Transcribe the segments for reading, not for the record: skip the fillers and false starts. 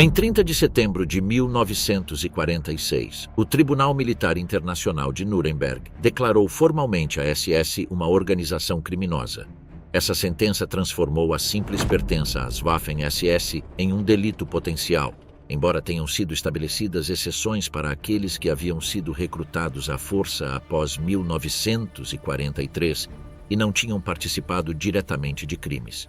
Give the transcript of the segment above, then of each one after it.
Em 30 de setembro de 1946, o Tribunal Militar Internacional de Nuremberg declarou formalmente a SS uma organização criminosa. Essa sentença transformou a simples pertença às Waffen-SS em um delito potencial, embora tenham sido estabelecidas exceções para aqueles que haviam sido recrutados à força após 1943 e não tinham participado diretamente de crimes.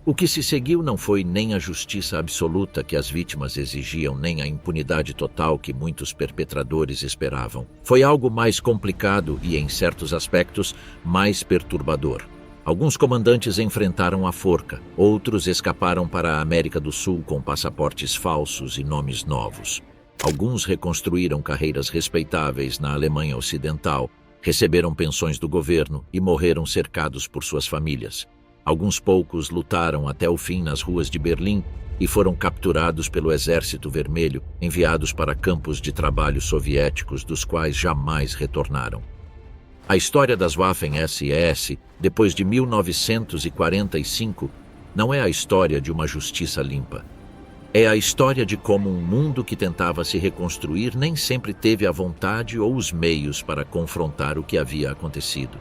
O que se seguiu não foi nem a justiça absoluta que as vítimas exigiam, nem a impunidade total que muitos perpetradores esperavam. Foi algo mais complicado e, em certos aspectos, mais perturbador. Alguns comandantes enfrentaram a forca, outros escaparam para a América do Sul com passaportes falsos e nomes novos. Alguns reconstruíram carreiras respeitáveis na Alemanha Ocidental, receberam pensões do governo e morreram cercados por suas famílias. Alguns poucos lutaram até o fim nas ruas de Berlim e foram capturados pelo Exército Vermelho, enviados para campos de trabalho soviéticos dos quais jamais retornaram. A história das Waffen-SS, depois de 1945, não é a história de uma justiça limpa. É a história de como um mundo que tentava se reconstruir nem sempre teve a vontade ou os meios para confrontar o que havia acontecido.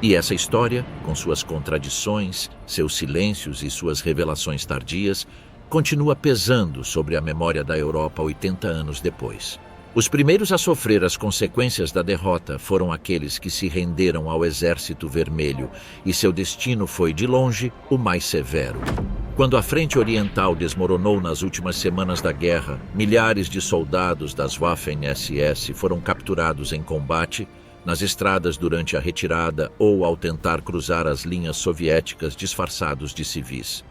E essa história, com suas contradições, seus silêncios e suas revelações tardias, continua pesando sobre a memória da Europa 80 anos depois. Os primeiros a sofrer as consequências da derrota foram aqueles que se renderam ao Exército Vermelho, e seu destino foi, de longe, o mais severo. Quando a frente oriental desmoronou nas últimas semanas da guerra, milhares de soldados das Waffen-SS foram capturados em combate, nas estradas durante a retirada ou ao tentar cruzar as linhas soviéticas disfarçados de civis.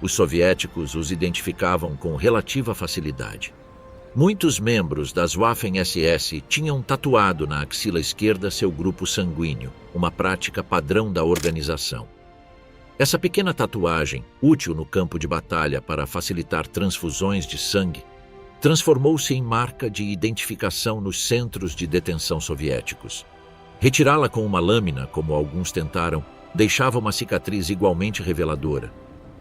Os soviéticos os identificavam com relativa facilidade. Muitos membros das Waffen-SS tinham tatuado na axila esquerda seu grupo sanguíneo, uma prática padrão da organização. Essa pequena tatuagem, útil no campo de batalha para facilitar transfusões de sangue, transformou-se em marca de identificação nos centros de detenção soviéticos. Retirá-la com uma lâmina, como alguns tentaram, deixava uma cicatriz igualmente reveladora.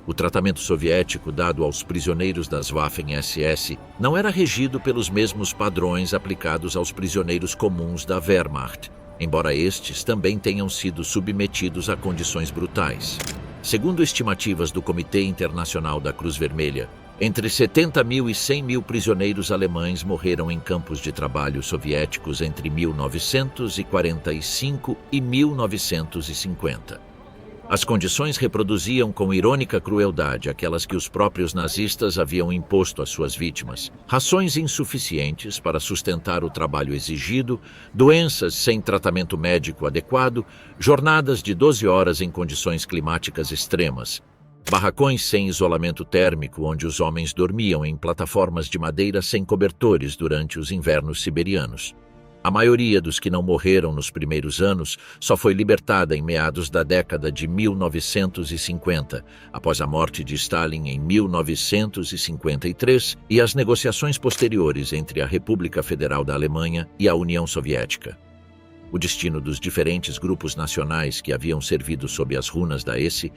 O tratamento soviético dado aos prisioneiros das Waffen-SS não era regido pelos mesmos padrões aplicados aos prisioneiros comuns da Wehrmacht, embora estes também tenham sido submetidos a condições brutais. Segundo estimativas do Comitê Internacional da Cruz Vermelha, entre 70 mil e 100 mil prisioneiros alemães morreram em campos de trabalho soviéticos entre 1945 e 1950. As condições reproduziam com irônica crueldade aquelas que os próprios nazistas haviam imposto às suas vítimas. Rações insuficientes para sustentar o trabalho exigido, doenças sem tratamento médico adequado, jornadas de 12 horas em condições climáticas extremas, barracões sem isolamento térmico onde os homens dormiam em plataformas de madeira sem cobertores durante os invernos siberianos. A maioria dos que não morreram nos primeiros anos só foi libertada em meados da década de 1950, após a morte de Stalin em 1953 e as negociações posteriores entre a República Federal da Alemanha e a União Soviética. O destino dos diferentes grupos nacionais que haviam servido sob as runas da esse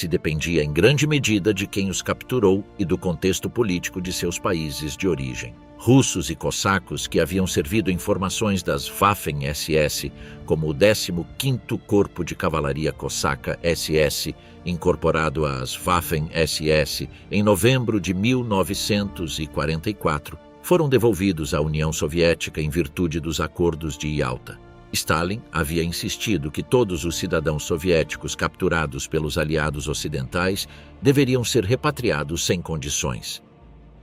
dependia em grande medida de quem os capturou e do contexto político de seus países de origem. Russos e cossacos que haviam servido em formações das Waffen-SS, como o 15º Corpo de Cavalaria Cosaca SS, incorporado às Waffen-SS em novembro de 1944, foram devolvidos à União Soviética em virtude dos acordos de Yalta. Stalin havia insistido que todos os cidadãos soviéticos capturados pelos aliados ocidentais deveriam ser repatriados sem condições.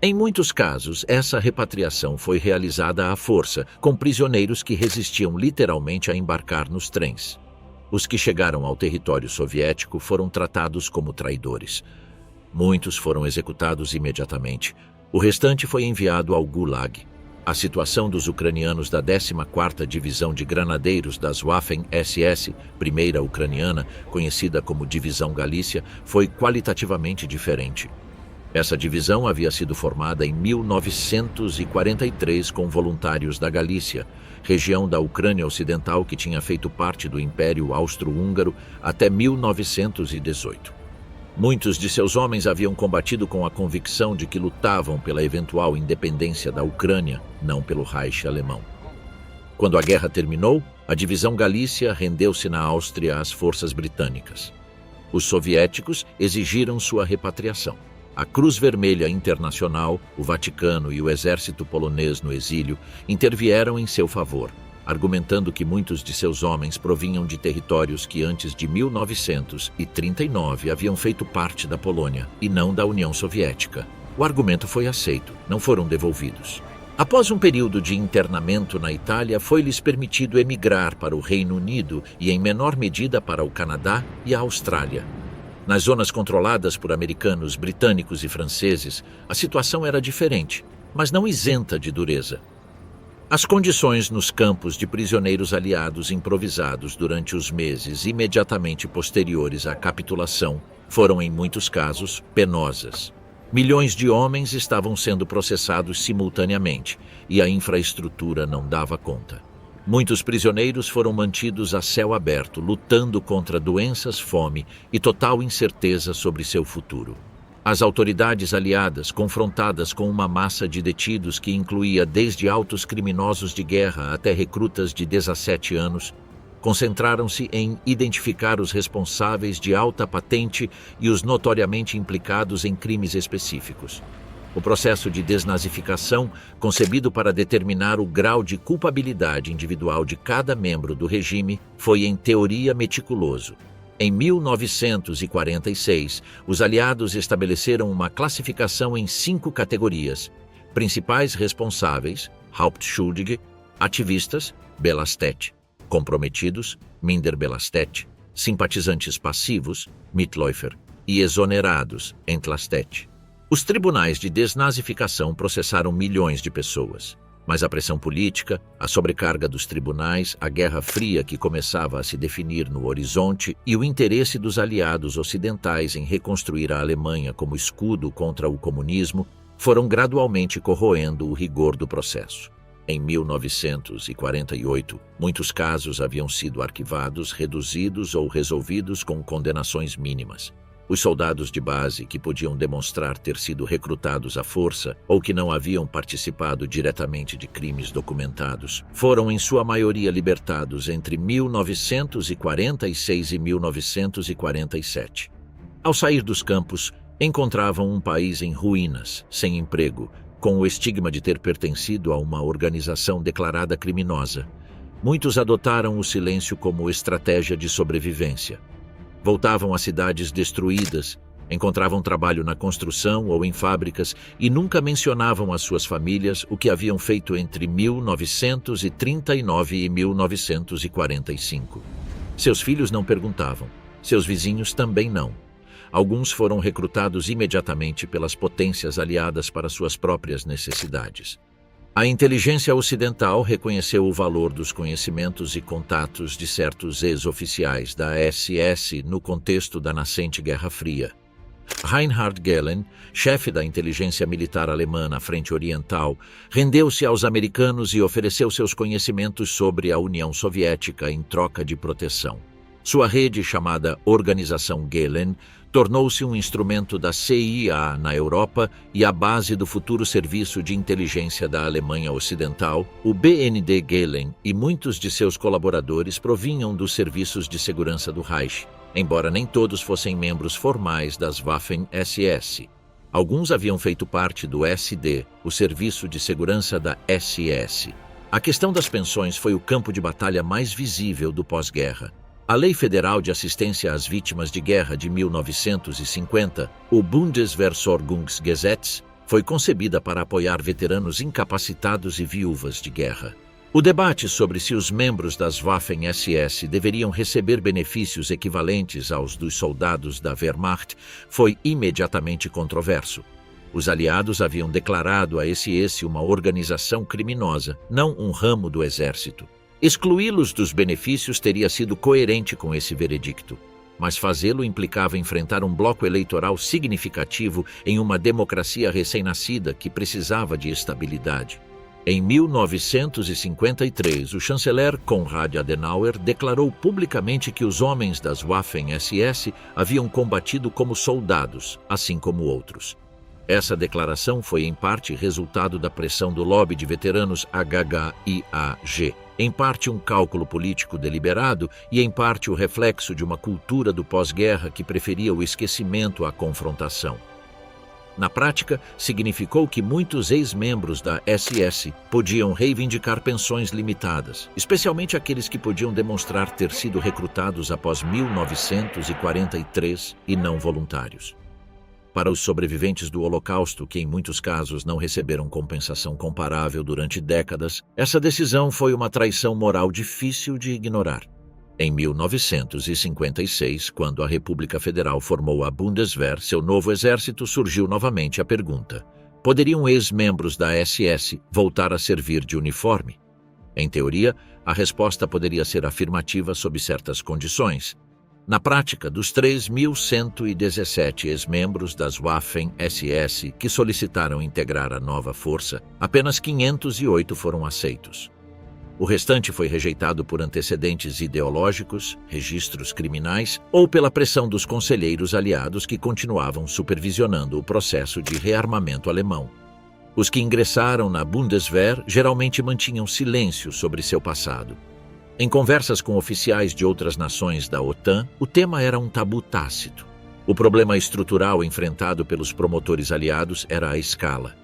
Em muitos casos, essa repatriação foi realizada à força, com prisioneiros que resistiam literalmente a embarcar nos trens. Os que chegaram ao território soviético foram tratados como traidores. Muitos foram executados imediatamente. O restante foi enviado ao Gulag. A situação dos ucranianos da 14ª Divisão de Granadeiros das Waffen-SS, primeira ucraniana, conhecida como Divisão Galícia, foi qualitativamente diferente. Essa divisão havia sido formada em 1943 com voluntários da Galícia, região da Ucrânia Ocidental que tinha feito parte do Império Austro-Húngaro até 1918. Muitos de seus homens haviam combatido com a convicção de que lutavam pela eventual independência da Ucrânia, não pelo Reich alemão. Quando a guerra terminou, a divisão Galícia rendeu-se na Áustria às forças britânicas. Os soviéticos exigiram sua repatriação. A Cruz Vermelha Internacional, o Vaticano e o exército polonês no exílio intervieram em seu favor, argumentando que muitos de seus homens provinham de territórios que antes de 1939 haviam feito parte da Polônia e não da União Soviética. O argumento foi aceito, não foram devolvidos. Após um período de internamento na Itália, foi-lhes permitido emigrar para o Reino Unido e, em menor medida, para o Canadá e a Austrália. Nas zonas controladas por americanos, britânicos e franceses, a situação era diferente, mas não isenta de dureza. As condições nos campos de prisioneiros aliados improvisados durante os meses imediatamente posteriores à capitulação foram, em muitos casos, penosas. Milhões de homens estavam sendo processados simultaneamente e a infraestrutura não dava conta. Muitos prisioneiros foram mantidos a céu aberto, lutando contra doenças, fome e total incerteza sobre seu futuro. As autoridades aliadas, confrontadas com uma massa de detidos que incluía desde altos criminosos de guerra até recrutas de 17 anos, concentraram-se em identificar os responsáveis de alta patente e os notoriamente implicados em crimes específicos. O processo de desnazificação, concebido para determinar o grau de culpabilidade individual de cada membro do regime, foi em teoria meticuloso. Em 1946, os aliados estabeleceram uma classificação em 5 categorias: principais responsáveis, Hauptschuldige, ativistas, Belastet, comprometidos, Minderbelastet, simpatizantes passivos, Mitläufer, e exonerados, Entlastet. Os tribunais de desnazificação processaram milhões de pessoas. Mas a pressão política, a sobrecarga dos tribunais, a Guerra Fria que começava a se definir no horizonte e o interesse dos aliados ocidentais em reconstruir a Alemanha como escudo contra o comunismo foram gradualmente corroendo o rigor do processo. Em 1948, muitos casos haviam sido arquivados, reduzidos ou resolvidos com condenações mínimas. Os soldados de base que podiam demonstrar ter sido recrutados à força ou que não haviam participado diretamente de crimes documentados foram, em sua maioria, libertados entre 1946 e 1947. Ao sair dos campos, encontravam um país em ruínas, sem emprego, com o estigma de ter pertencido a uma organização declarada criminosa. Muitos adotaram o silêncio como estratégia de sobrevivência. Voltavam a cidades destruídas, encontravam trabalho na construção ou em fábricas e nunca mencionavam às suas famílias o que haviam feito entre 1939 e 1945. Seus filhos não perguntavam, seus vizinhos também não. Alguns foram recrutados imediatamente pelas potências aliadas para suas próprias necessidades. A inteligência ocidental reconheceu o valor dos conhecimentos e contatos de certos ex-oficiais da SS no contexto da nascente Guerra Fria. Reinhard Gehlen, chefe da inteligência militar alemã na Frente Oriental, rendeu-se aos americanos e ofereceu seus conhecimentos sobre a União Soviética em troca de proteção. Sua rede, chamada Organização Gehlen, tornou-se um instrumento da CIA na Europa e a base do futuro Serviço de Inteligência da Alemanha Ocidental. O BND Gehlen e muitos de seus colaboradores provinham dos serviços de segurança do Reich, embora nem todos fossem membros formais das Waffen-SS. Alguns haviam feito parte do SD, o Serviço de Segurança da SS. A questão das pensões foi o campo de batalha mais visível do pós-guerra. A Lei Federal de Assistência às Vítimas de Guerra de 1950, o Bundeswehrsorgungsgesetz, foi concebida para apoiar veteranos incapacitados e viúvas de guerra. O debate sobre se os membros das Waffen-SS deveriam receber benefícios equivalentes aos dos soldados da Wehrmacht foi imediatamente controverso. Os aliados haviam declarado a SS uma organização criminosa, não um ramo do exército. Excluí-los dos benefícios teria sido coerente com esse veredicto, mas fazê-lo implicava enfrentar um bloco eleitoral significativo em uma democracia recém-nascida que precisava de estabilidade. Em 1953, o chanceler Konrad Adenauer declarou publicamente que os homens das Waffen-SS haviam combatido como soldados, assim como outros. Essa declaração foi em parte resultado da pressão do lobby de veteranos HHIAG, em parte um cálculo político deliberado e em parte o reflexo de uma cultura do pós-guerra que preferia o esquecimento à confrontação. Na prática, significou que muitos ex-membros da SS podiam reivindicar pensões limitadas, especialmente aqueles que podiam demonstrar ter sido recrutados após 1943 e não voluntários. Para os sobreviventes do Holocausto, que em muitos casos não receberam compensação comparável durante décadas, essa decisão foi uma traição moral difícil de ignorar. Em 1956, quando a República Federal formou a Bundeswehr, seu novo exército, surgiu novamente a pergunta: poderiam ex-membros da SS voltar a servir de uniforme? Em teoria, a resposta poderia ser afirmativa sob certas condições. Na prática, dos 3.117 ex-membros das Waffen-SS que solicitaram integrar a nova força, apenas 508 foram aceitos. O restante foi rejeitado por antecedentes ideológicos, registros criminais ou pela pressão dos conselheiros aliados que continuavam supervisionando o processo de rearmamento alemão. Os que ingressaram na Bundeswehr geralmente mantinham silêncio sobre seu passado. Em conversas com oficiais de outras nações da OTAN, o tema era um tabu tácito. O problema estrutural enfrentado pelos promotores aliados era a escala.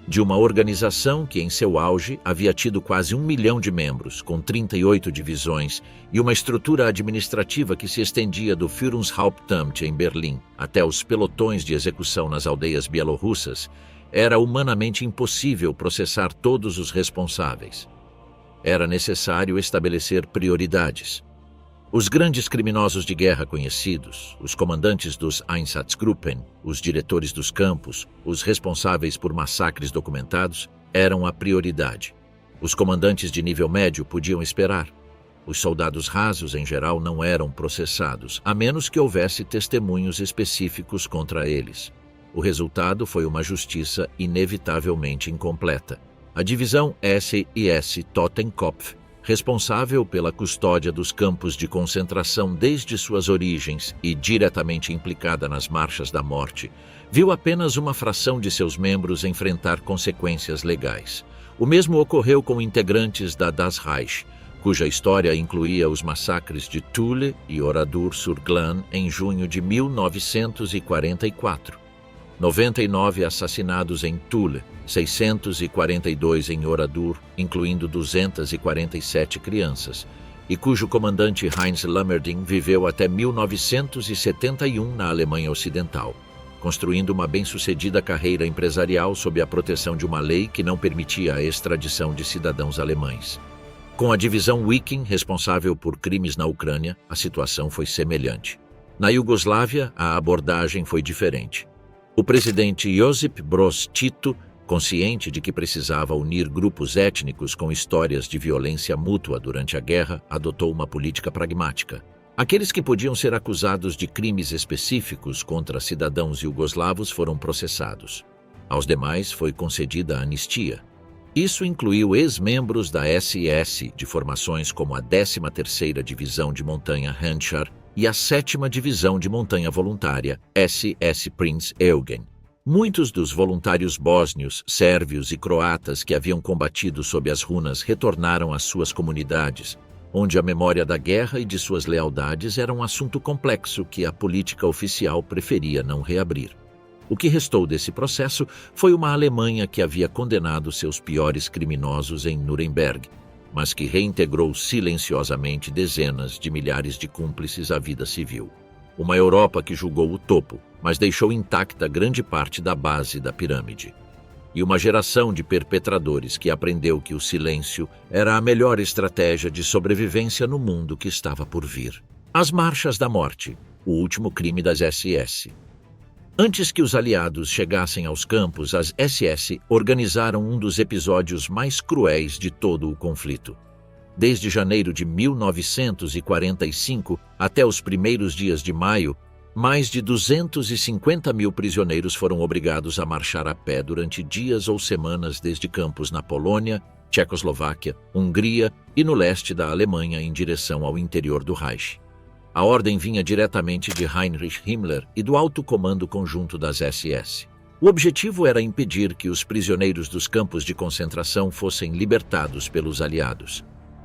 De uma organização que, em seu auge, havia tido quase 1 milhão de membros, com 38 divisões, e uma estrutura administrativa que se estendia do Führungshauptamt em Berlim até os pelotões de execução nas aldeias bielorrussas, era humanamente impossível processar todos os responsáveis. Era necessário estabelecer prioridades. Os grandes criminosos de guerra conhecidos, os comandantes dos Einsatzgruppen, os diretores dos campos, os responsáveis por massacres documentados, eram a prioridade. Os comandantes de nível médio podiam esperar. Os soldados rasos, em geral, não eram processados, a menos que houvesse testemunhos específicos contra eles. O resultado foi uma justiça inevitavelmente incompleta. A divisão SIS Totenkopf, responsável pela custódia dos campos de concentração desde suas origens e diretamente implicada nas marchas da morte, viu apenas uma fração de seus membros enfrentar consequências legais. O mesmo ocorreu com integrantes da Das Reich, cuja história incluía os massacres de Thule e Oradour-sur-Glane em junho de 1944. 99 assassinados em Thule, 642 em Oradour, incluindo 247 crianças, e cujo comandante Heinz Lammerding viveu até 1971 na Alemanha Ocidental, construindo uma bem-sucedida carreira empresarial sob a proteção de uma lei que não permitia a extradição de cidadãos alemães. Com a divisão Wiking, responsável por crimes na Ucrânia, a situação foi semelhante. Na Iugoslávia, a abordagem foi diferente. O presidente Josip Broz Tito, consciente de que precisava unir grupos étnicos com histórias de violência mútua durante a guerra, adotou uma política pragmática. Aqueles que podiam ser acusados de crimes específicos contra cidadãos iugoslavos foram processados. Aos demais foi concedida a anistia. Isso incluiu ex-membros da SS de formações como a 13ª Divisão de Montanha Handschar e a 7ª Divisão de Montanha Voluntária, SS Prinz Eugen. Muitos dos voluntários bósnios, sérvios e croatas que haviam combatido sob as runas retornaram às suas comunidades, onde a memória da guerra e de suas lealdades era um assunto complexo que a política oficial preferia não reabrir. O que restou desse processo foi uma Alemanha que havia condenado seus piores criminosos em Nuremberg, mas que reintegrou silenciosamente dezenas de milhares de cúmplices à vida civil. Uma Europa que julgou o topo, mas deixou intacta grande parte da base da pirâmide. E uma geração de perpetradores que aprendeu que o silêncio era a melhor estratégia de sobrevivência no mundo que estava por vir. As Marchas da Morte, o último crime das SS. Antes que os aliados chegassem aos campos, as SS organizaram um dos episódios mais cruéis de todo o conflito. Desde janeiro de 1945 até os primeiros dias de maio, Mais de 250 mil prisioneiros foram obrigados a marchar a pé durante dias ou semanas desde campos na Polônia, Tchecoslováquia, Hungria e no leste da Alemanha em direção ao interior do Reich. A ordem vinha diretamente de Heinrich Himmler e do alto comando conjunto das SS. O objetivo era impedir que os prisioneiros dos campos de concentração fossem libertados pelos aliados.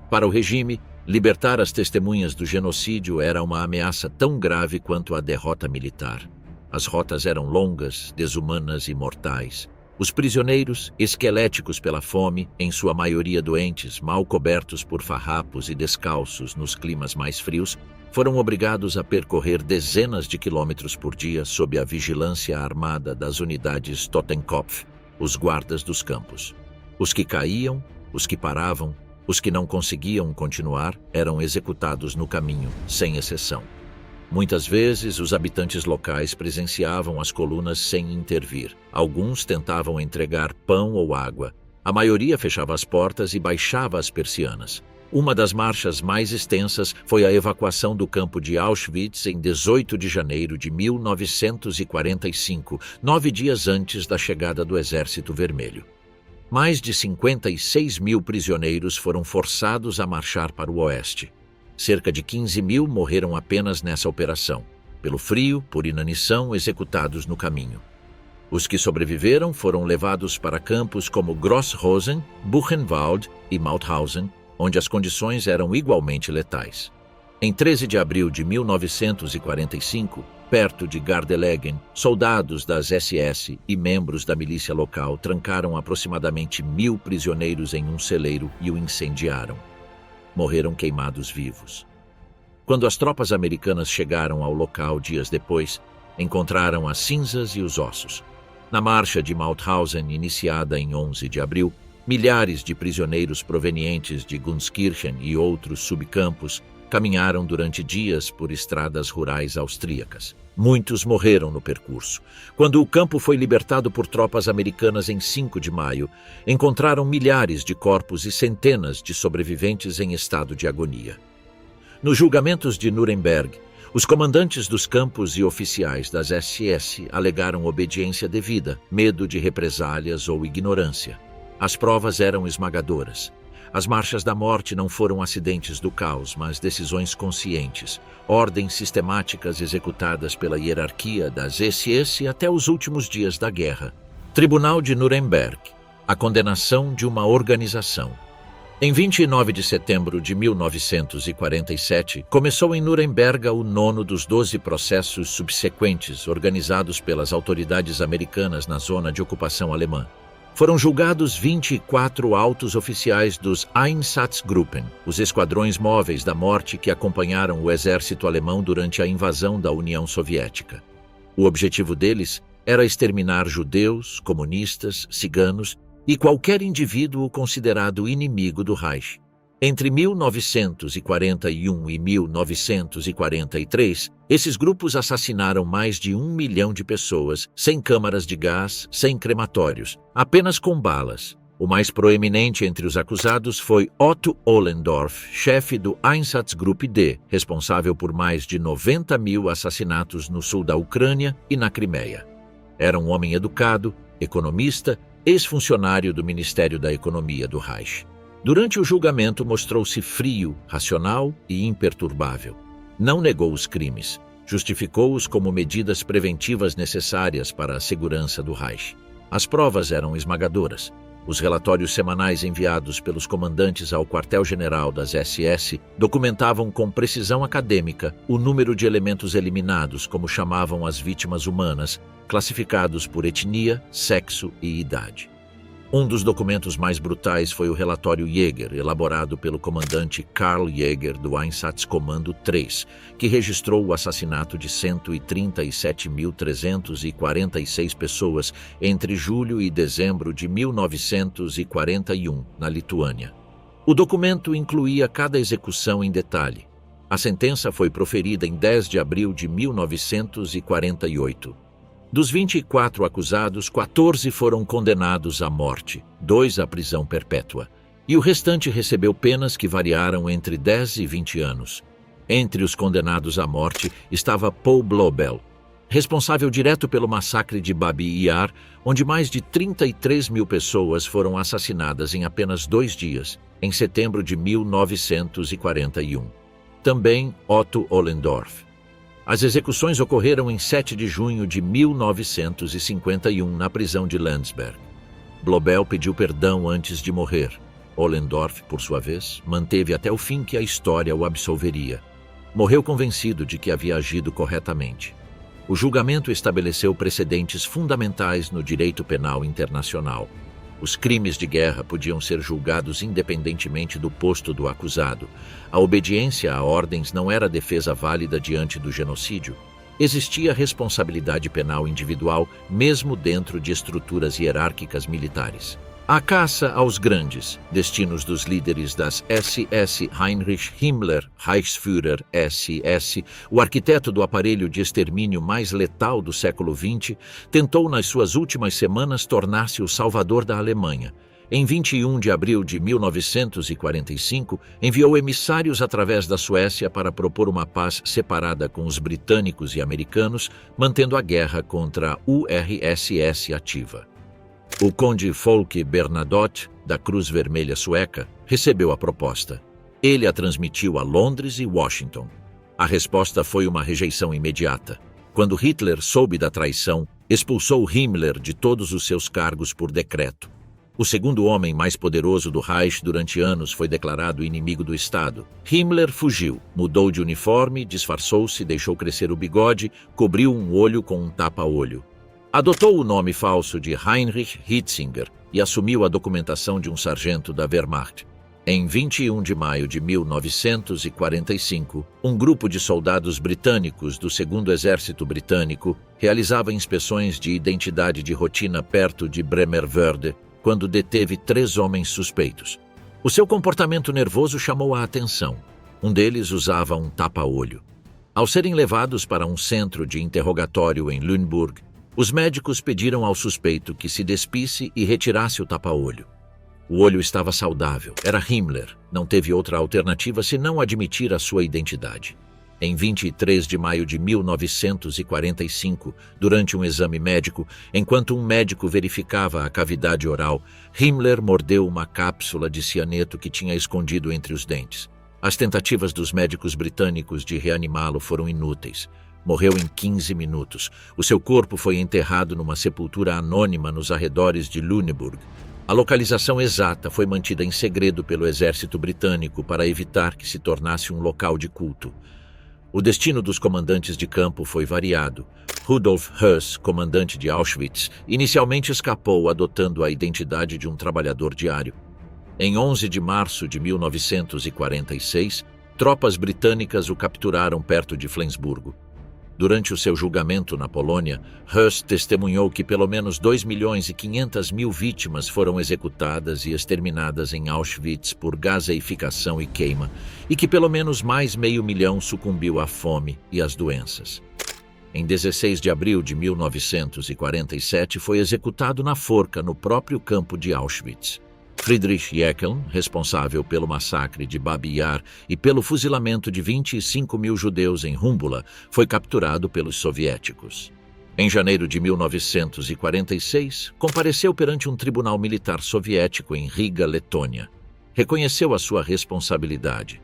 Para o regime, libertar as testemunhas do genocídio era uma ameaça tão grave quanto a derrota militar. As rotas eram longas, desumanas e mortais. Os prisioneiros, esqueléticos pela fome, em sua maioria doentes, mal cobertos por farrapos e descalços nos climas mais frios, foram obrigados a percorrer dezenas de quilômetros por dia sob a vigilância armada das unidades Totenkopf, os guardas dos campos. Os que caíam, os que paravam, os que não conseguiam continuar eram executados no caminho, sem exceção. Muitas vezes, os habitantes locais presenciavam as colunas sem intervir. Alguns tentavam entregar pão ou água. A maioria fechava as portas e baixava as persianas. Uma das marchas mais extensas foi a evacuação do campo de Auschwitz em 18 de janeiro de 1945, 9 dias antes da chegada do Exército Vermelho. Mais de 56 mil prisioneiros foram forçados a marchar para o oeste. Cerca de 15 mil morreram apenas nessa operação, pelo frio, por inanição, executados no caminho. Os que sobreviveram foram levados para campos como Grossrosen, Buchenwald e Mauthausen, onde as condições eram igualmente letais. Em 13 de abril de 1945, perto de Gardelegen, soldados das SS e membros da milícia local trancaram aproximadamente 1.000 prisioneiros em um celeiro e o incendiaram. Morreram queimados vivos. Quando as tropas americanas chegaram ao local dias depois, encontraram as cinzas e os ossos. Na marcha de Mauthausen, iniciada em 11 de abril, milhares de prisioneiros provenientes de Gunskirchen e outros subcampos caminharam durante dias por estradas rurais austríacas. Muitos morreram no percurso. Quando o campo foi libertado por tropas americanas em 5 de maio, encontraram milhares de corpos e centenas de sobreviventes em estado de agonia. Nos julgamentos de Nuremberg, os comandantes dos campos e oficiais das SS alegaram obediência devida, medo de represálias ou ignorância. As provas eram esmagadoras. As marchas da morte não foram acidentes do caos, mas decisões conscientes, ordens sistemáticas executadas pela hierarquia das SS até os últimos dias da guerra. Tribunal de Nuremberg. A condenação de uma organização. Em 29 de setembro de 1947, começou em Nuremberg o 9º dos 12 processos subsequentes organizados pelas autoridades americanas na zona de ocupação alemã. Foram julgados 24 altos oficiais dos Einsatzgruppen, os esquadrões móveis da morte que acompanharam o exército alemão durante a invasão da União Soviética. O objetivo deles era exterminar judeus, comunistas, ciganos e qualquer indivíduo considerado inimigo do Reich. Entre 1941 e 1943, esses grupos assassinaram mais de 1 milhão de pessoas, sem câmaras de gás, sem crematórios, apenas com balas. O mais proeminente entre os acusados foi Otto Ollendorf, chefe do Einsatzgruppe D, responsável por mais de 90 mil assassinatos no sul da Ucrânia e na Crimeia. Era um homem educado, economista, ex-funcionário do Ministério da Economia do Reich. Durante o julgamento mostrou-se frio, racional e imperturbável. Não negou os crimes, justificou-os como medidas preventivas necessárias para a segurança do Reich. As provas eram esmagadoras. Os relatórios semanais enviados pelos comandantes ao quartel-general das SS documentavam com precisão acadêmica o número de elementos eliminados, como chamavam as vítimas humanas, classificados por etnia, sexo e idade. Um dos documentos mais brutais foi o relatório Jäger, elaborado pelo comandante Karl Jäger do Einsatzkommando 3, que registrou o assassinato de 137.346 pessoas entre julho e dezembro de 1941, na Lituânia. O documento incluía cada execução em detalhe. A sentença foi proferida em 10 de abril de 1948. Dos 24 acusados, 14 foram condenados à morte, 2 à prisão perpétua, e o restante recebeu penas que variaram entre 10 e 20 anos. Entre os condenados à morte estava Paul Blobel, responsável direto pelo massacre de Babi Yar, onde mais de 33 mil pessoas foram assassinadas em apenas 2 dias, em setembro de 1941. Também Otto Ollendorf. As execuções ocorreram em 7 de junho de 1951 na prisão de Landsberg. Blobel pediu perdão antes de morrer. Ollendorf, por sua vez, manteve até o fim que a história o absolveria. Morreu convencido de que havia agido corretamente. O julgamento estabeleceu precedentes fundamentais no direito penal internacional. Os crimes de guerra podiam ser julgados independentemente do posto do acusado. A obediência a ordens não era defesa válida diante do genocídio. Existia responsabilidade penal individual, mesmo dentro de estruturas hierárquicas militares. A caça aos grandes, destinos dos líderes das SS, Heinrich Himmler, Reichsführer SS, o arquiteto do aparelho de extermínio mais letal do século XX, tentou nas suas últimas semanas tornar-se o salvador da Alemanha. Em 21 de abril de 1945, enviou emissários através da Suécia para propor uma paz separada com os britânicos e americanos, mantendo a guerra contra a URSS ativa. O conde Folke Bernadotte, da Cruz Vermelha Sueca, recebeu a proposta. Ele a transmitiu a Londres e Washington. A resposta foi uma rejeição imediata. Quando Hitler soube da traição, expulsou Himmler de todos os seus cargos por decreto. O segundo homem mais poderoso do Reich durante anos foi declarado inimigo do Estado. Himmler fugiu, mudou de uniforme, disfarçou-se, deixou crescer o bigode, cobriu um olho com um tapa-olho. Adotou o nome falso de Heinrich Hitzinger e assumiu a documentação de um sargento da Wehrmacht. Em 21 de maio de 1945, um grupo de soldados britânicos do 2º Exército Britânico realizava inspeções de identidade de rotina perto de Bremervörde, quando deteve 3 homens suspeitos. O seu comportamento nervoso chamou a atenção. Um deles usava um tapa-olho. Ao serem levados para um centro de interrogatório em Lüneburg, os médicos pediram ao suspeito que se despisse e retirasse o tapa-olho. O olho estava saudável, era Himmler, não teve outra alternativa senão admitir a sua identidade. Em 23 de maio de 1945, durante um exame médico, enquanto um médico verificava a cavidade oral, Himmler mordeu uma cápsula de cianeto que tinha escondido entre os dentes. As tentativas dos médicos britânicos de reanimá-lo foram inúteis. Morreu em 15 minutos. O seu corpo foi enterrado numa sepultura anônima nos arredores de Lüneburg. A localização exata foi mantida em segredo pelo exército britânico para evitar que se tornasse um local de culto. O destino dos comandantes de campo foi variado. Rudolf Höss, comandante de Auschwitz, inicialmente escapou adotando a identidade de um trabalhador diário. Em 11 de março de 1946, tropas britânicas o capturaram perto de Flensburgo. Durante o seu julgamento na Polônia, Höss testemunhou que pelo menos 2.500.000 vítimas foram executadas e exterminadas em Auschwitz por gaseificação e queima, e que pelo menos mais 500.000 sucumbiu à fome e às doenças. Em 16 de abril de 1947, foi executado na forca no próprio campo de Auschwitz. Friedrich Jeckeln, responsável pelo massacre de Babi Yar e pelo fuzilamento de 25.000 judeus em Humbula, foi capturado pelos soviéticos. Em janeiro de 1946, compareceu perante um tribunal militar soviético em Riga, Letônia. Reconheceu a sua responsabilidade.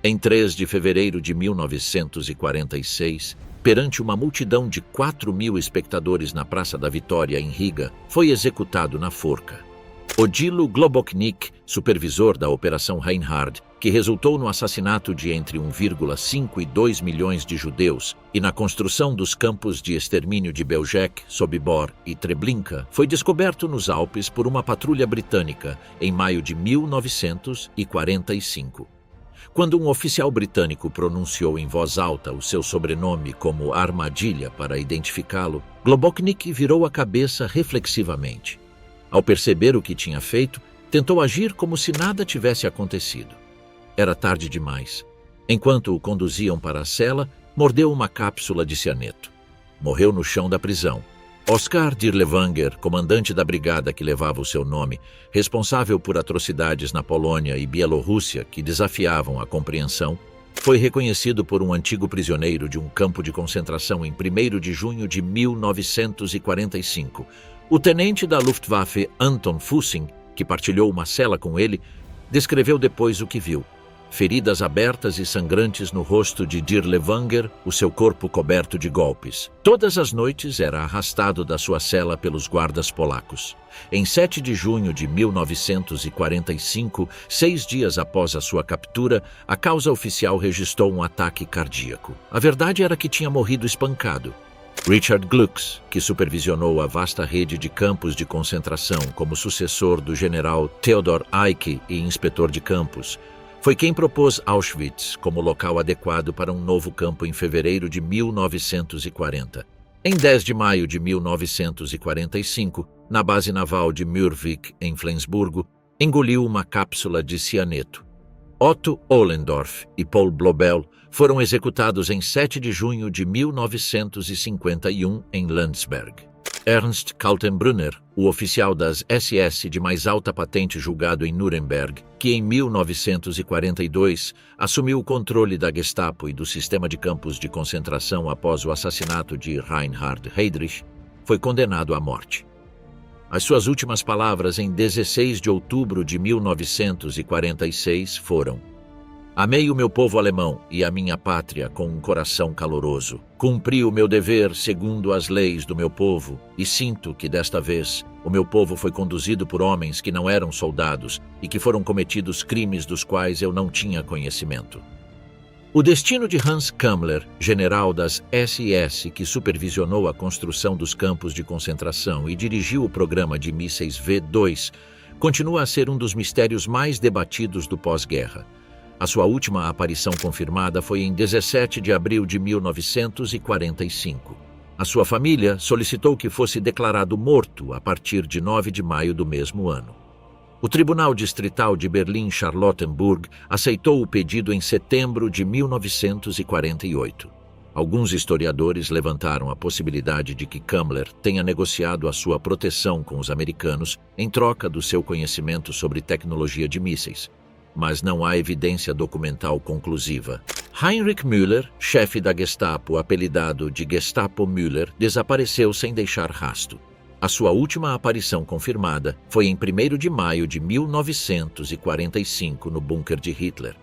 Em 3 de fevereiro de 1946, perante uma multidão de 4.000 espectadores na Praça da Vitória, em Riga, foi executado na forca. Odilo Globoknik, supervisor da Operação Reinhard, que resultou no assassinato de entre 1,5 e 2 milhões de judeus e na construção dos campos de extermínio de Belzec, Sobibor e Treblinka, foi descoberto nos Alpes por uma patrulha britânica em maio de 1945. Quando um oficial britânico pronunciou em voz alta o seu sobrenome como armadilha para identificá-lo, Globoknik virou a cabeça reflexivamente. Ao perceber o que tinha feito, tentou agir como se nada tivesse acontecido. Era tarde demais. Enquanto o conduziam para a cela, mordeu uma cápsula de cianeto. Morreu no chão da prisão. Oskar Dirlewanger, comandante da brigada que levava o seu nome, responsável por atrocidades na Polônia e Bielorrússia que desafiavam a compreensão, foi reconhecido por um antigo prisioneiro de um campo de concentração em 1º de junho de 1945. O tenente da Luftwaffe Anton Fussing, que partilhou uma cela com ele, descreveu depois o que viu. Feridas abertas e sangrantes no rosto de Dirlewanger, o seu corpo coberto de golpes. Todas as noites era arrastado da sua cela pelos guardas polacos. Em 7 de junho de 1945, 6 dias após a sua captura, a causa oficial registrou um ataque cardíaco. A verdade era que tinha morrido espancado. Richard Glucks, que supervisionou a vasta rede de campos de concentração como sucessor do general Theodor Eicke e inspetor de campos, foi quem propôs Auschwitz como local adequado para um novo campo em fevereiro de 1940. Em 10 de maio de 1945, na base naval de Mürwik, em Flensburgo, engoliu uma cápsula de cianeto. Otto Ohlendorf e Paul Blobel foram executados em 7 de junho de 1951 em Landsberg. Ernst Kaltenbrunner, o oficial das SS de mais alta patente julgado em Nuremberg, que em 1942 assumiu o controle da Gestapo e do sistema de campos de concentração após o assassinato de Reinhard Heydrich, foi condenado à morte. As suas últimas palavras em 16 de outubro de 1946 foram: "Amei o meu povo alemão e a minha pátria com um coração caloroso. Cumpri o meu dever segundo as leis do meu povo e sinto que desta vez o meu povo foi conduzido por homens que não eram soldados e que foram cometidos crimes dos quais eu não tinha conhecimento." O destino de Hans Kammler, general das SS que supervisionou a construção dos campos de concentração e dirigiu o programa de mísseis V2, continua a ser um dos mistérios mais debatidos do pós-guerra. A sua última aparição confirmada foi em 17 de abril de 1945. A sua família solicitou que fosse declarado morto a partir de 9 de maio do mesmo ano. O Tribunal Distrital de Berlim-Charlottenburg aceitou o pedido em setembro de 1948. Alguns historiadores levantaram a possibilidade de que Kammler tenha negociado a sua proteção com os americanos em troca do seu conhecimento sobre tecnologia de mísseis, mas não há evidência documental conclusiva. Heinrich Müller, chefe da Gestapo apelidado de Gestapo Müller, desapareceu sem deixar rastro. A sua última aparição confirmada foi em 1º de maio de 1945 no bunker de Hitler.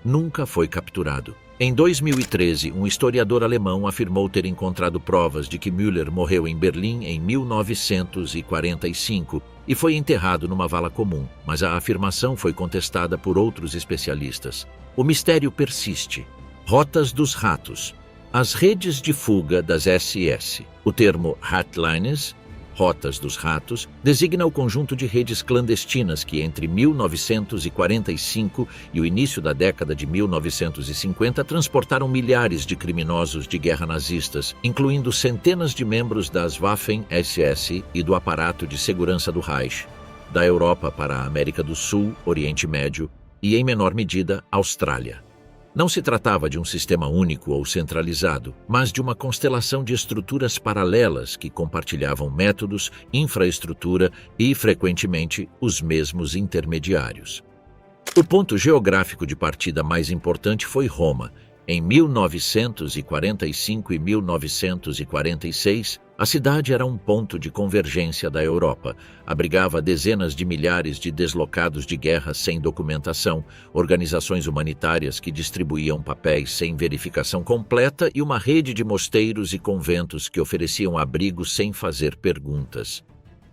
Nunca foi capturado. Em 2013, um historiador alemão afirmou ter encontrado provas de que Müller morreu em Berlim em 1945 e foi enterrado numa vala comum, mas a afirmação foi contestada por outros especialistas. O mistério persiste. Rotas dos ratos. As redes de fuga das SS. O termo Ratlines, Rotas dos Ratos, designa o conjunto de redes clandestinas que entre 1945 e o início da década de 1950 transportaram milhares de criminosos de guerra nazistas, incluindo centenas de membros das Waffen-SS e do aparato de segurança do Reich, da Europa para a América do Sul, Oriente Médio e, em menor medida, Austrália. Não se tratava de um sistema único ou centralizado, mas de uma constelação de estruturas paralelas que compartilhavam métodos, infraestrutura e, frequentemente, os mesmos intermediários. O ponto geográfico de partida mais importante foi Roma. Em 1945 e 1946, a cidade era um ponto de convergência da Europa. Abrigava dezenas de milhares de deslocados de guerra sem documentação, organizações humanitárias que distribuíam papéis sem verificação completa e uma rede de mosteiros e conventos que ofereciam abrigo sem fazer perguntas.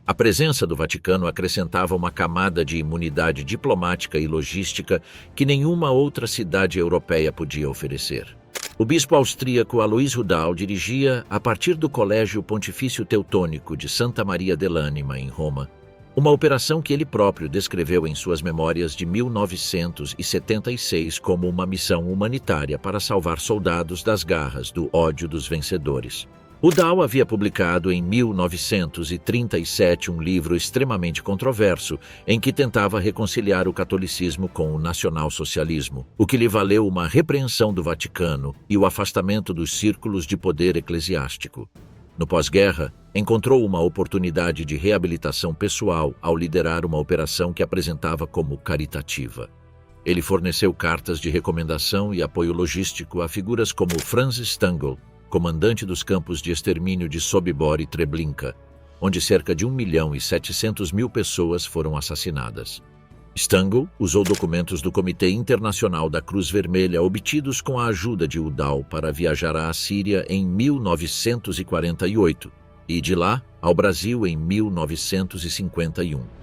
A presença do Vaticano acrescentava uma camada de imunidade diplomática e logística que nenhuma outra cidade europeia podia oferecer. O bispo austríaco Alois Rudal dirigia, a partir do Colégio Pontifício Teutônico de Santa Maria dell'Anima, em Roma, uma operação que ele próprio descreveu em suas memórias de 1976 como uma missão humanitária para salvar soldados das garras do ódio dos vencedores. Rudal havia publicado em 1937 um livro extremamente controverso em que tentava reconciliar o catolicismo com o nacionalsocialismo, o que lhe valeu uma repreensão do Vaticano e o afastamento dos círculos de poder eclesiástico. No pós-guerra, encontrou uma oportunidade de reabilitação pessoal ao liderar uma operação que apresentava como caritativa. Ele forneceu cartas de recomendação e apoio logístico a figuras como Franz Stangl, comandante dos campos de extermínio de Sobibor e Treblinka, onde cerca de 1.700.000 pessoas foram assassinadas. Stangl usou documentos do Comitê Internacional da Cruz Vermelha obtidos com a ajuda de Udall para viajar à Síria em 1948 e de lá ao Brasil em 1951.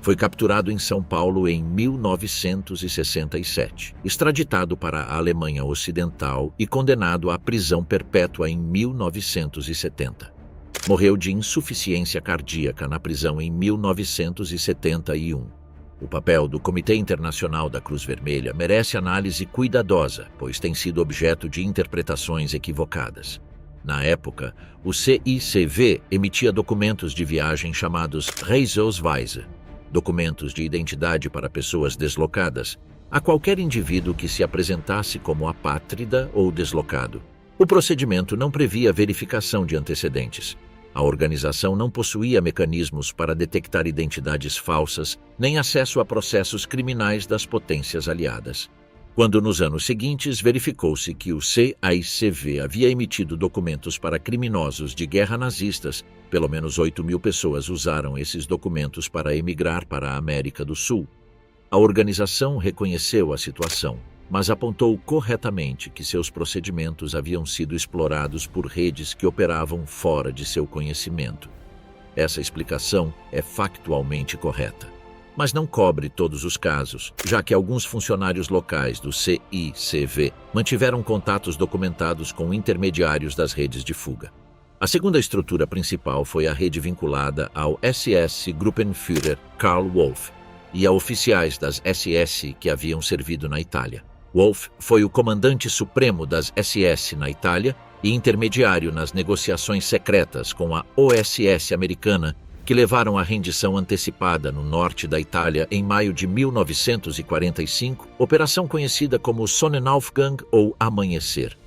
Foi capturado em São Paulo em 1967, extraditado para a Alemanha Ocidental e condenado à prisão perpétua em 1970. Morreu de insuficiência cardíaca na prisão em 1971. O papel do Comitê Internacional da Cruz Vermelha merece análise cuidadosa, pois tem sido objeto de interpretações equivocadas. Na época, o CICV emitia documentos de viagem chamados Reiseausweise, documentos de identidade para pessoas deslocadas, a qualquer indivíduo que se apresentasse como apátrida ou deslocado. O procedimento não previa verificação de antecedentes. A organização não possuía mecanismos para detectar identidades falsas, nem acesso a processos criminais das potências aliadas. Quando, nos anos seguintes, verificou-se que o CICV havia emitido documentos para criminosos de guerra nazistas, pelo menos 8.000 pessoas usaram esses documentos para emigrar para a América do Sul. A organização reconheceu a situação, mas apontou corretamente que seus procedimentos haviam sido explorados por redes que operavam fora de seu conhecimento. Essa explicação é factualmente correta, mas não cobre todos os casos, já que alguns funcionários locais do CICV mantiveram contatos documentados com intermediários das redes de fuga. A segunda estrutura principal foi a rede vinculada ao SS Gruppenführer Karl Wolff e a oficiais das SS que haviam servido na Itália. Wolff foi o comandante supremo das SS na Itália e intermediário nas negociações secretas com a OSS americana que levaram à rendição antecipada no norte da Itália em maio de 1945, operação conhecida como Sonnenaufgang ou Amanhecer.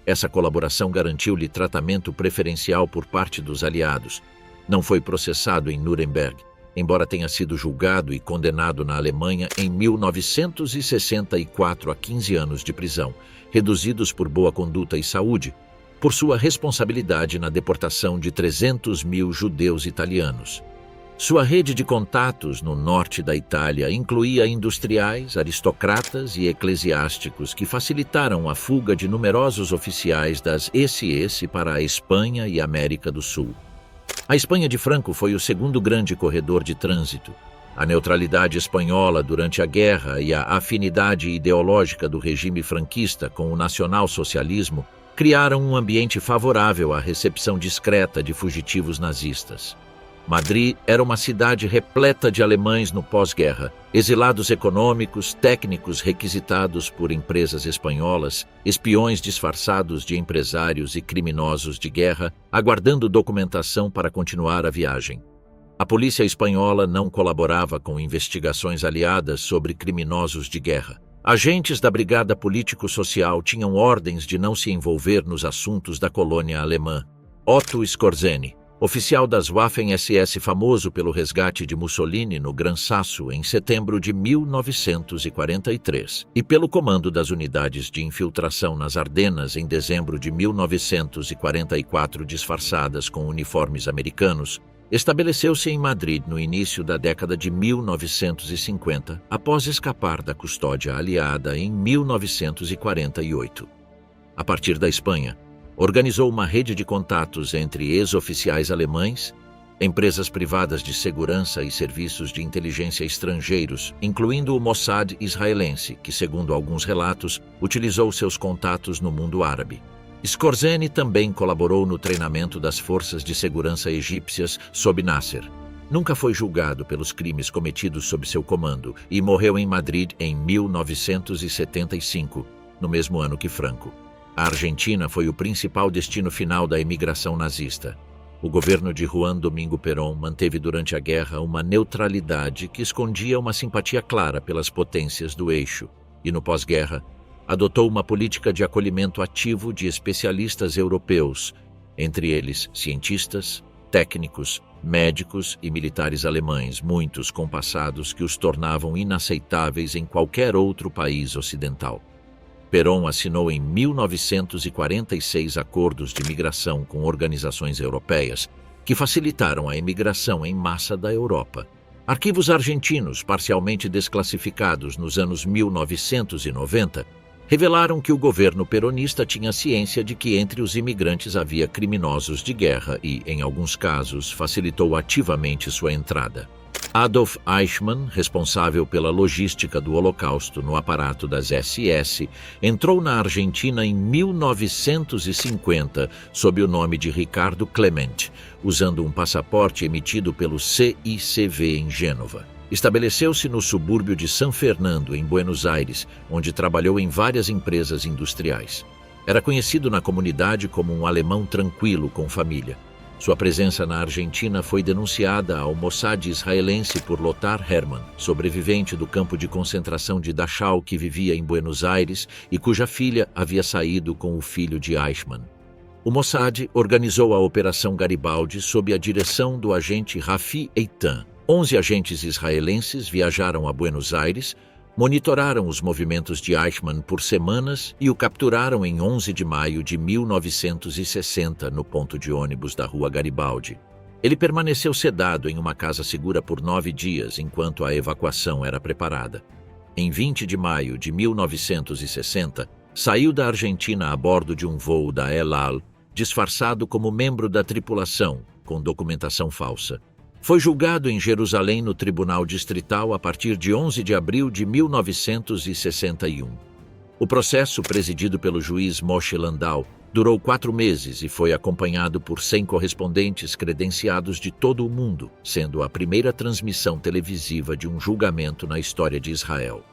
Essa colaboração garantiu-lhe tratamento preferencial por parte dos aliados. Não foi processado em Nuremberg, embora tenha sido julgado e condenado na Alemanha em 1964 a 15 anos de prisão, reduzidos por boa conduta e saúde, por sua responsabilidade na deportação de 300.000 judeus italianos. Sua rede de contatos no norte da Itália incluía industriais, aristocratas e eclesiásticos que facilitaram a fuga de numerosos oficiais das SS para a Espanha e América do Sul. A Espanha de Franco foi o segundo grande corredor de trânsito. A neutralidade espanhola durante a guerra e a afinidade ideológica do regime franquista com o nacionalsocialismo criaram um ambiente favorável à recepção discreta de fugitivos nazistas. Madrid era uma cidade repleta de alemães no pós-guerra, exilados econômicos, técnicos requisitados por empresas espanholas, espiões disfarçados de empresários e criminosos de guerra, aguardando documentação para continuar a viagem. A polícia espanhola não colaborava com investigações aliadas sobre criminosos de guerra. Agentes da Brigada Político-Social tinham ordens de não se envolver nos assuntos da colônia alemã. Otto Skorzeny, oficial das Waffen-SS famoso pelo resgate de Mussolini no Gran Sasso em setembro de 1943 e pelo comando das unidades de infiltração nas Ardenas em dezembro de 1944 disfarçadas com uniformes americanos, estabeleceu-se em Madrid no início da década de 1950, após escapar da custódia aliada em 1948. A partir da Espanha, organizou uma rede de contatos entre ex-oficiais alemães, empresas privadas de segurança e serviços de inteligência estrangeiros, incluindo o Mossad israelense, que, segundo alguns relatos, utilizou seus contatos no mundo árabe. Skorzeny também colaborou no treinamento das forças de segurança egípcias sob Nasser. Nunca foi julgado pelos crimes cometidos sob seu comando e morreu em Madrid em 1975, no mesmo ano que Franco. A Argentina foi o principal destino final da imigração nazista. O governo de Juan Domingo Perón manteve durante a guerra uma neutralidade que escondia uma simpatia clara pelas potências do eixo e, no pós-guerra, adotou uma política de acolhimento ativo de especialistas europeus, entre eles cientistas, técnicos, médicos e militares alemães, muitos com passados que os tornavam inaceitáveis em qualquer outro país ocidental. Perón assinou em 1946 acordos de migração com organizações europeias que facilitaram a imigração em massa da Europa. Arquivos argentinos, parcialmente desclassificados nos anos 1990, revelaram que o governo peronista tinha ciência de que entre os imigrantes havia criminosos de guerra e, em alguns casos, facilitou ativamente sua entrada. Adolf Eichmann, responsável pela logística do Holocausto no aparato das SS, entrou na Argentina em 1950 sob o nome de Ricardo Clement, usando um passaporte emitido pelo CICV em Gênova. Estabeleceu-se no subúrbio de San Fernando, em Buenos Aires, onde trabalhou em várias empresas industriais. Era conhecido na comunidade como um alemão tranquilo com família. Sua presença na Argentina foi denunciada ao Mossad israelense por Lothar Hermann, sobrevivente do campo de concentração de Dachau que vivia em Buenos Aires e cuja filha havia saído com o filho de Eichmann. O Mossad organizou a Operação Garibaldi sob a direção do agente Rafi Eitan. 11 agentes israelenses viajaram a Buenos Aires, monitoraram os movimentos de Eichmann por semanas e o capturaram em 11 de maio de 1960 no ponto de ônibus da Rua Garibaldi. Ele permaneceu sedado em uma casa segura por 9 dias enquanto a evacuação era preparada. Em 20 de maio de 1960, saiu da Argentina a bordo de um voo da El Al, disfarçado como membro da tripulação, com documentação falsa. Foi julgado em Jerusalém no Tribunal Distrital a partir de 11 de abril de 1961. O processo, presidido pelo juiz Moshe Landau, durou 4 meses e foi acompanhado por 100 correspondentes credenciados de todo o mundo, sendo a primeira transmissão televisiva de um julgamento na história de Israel.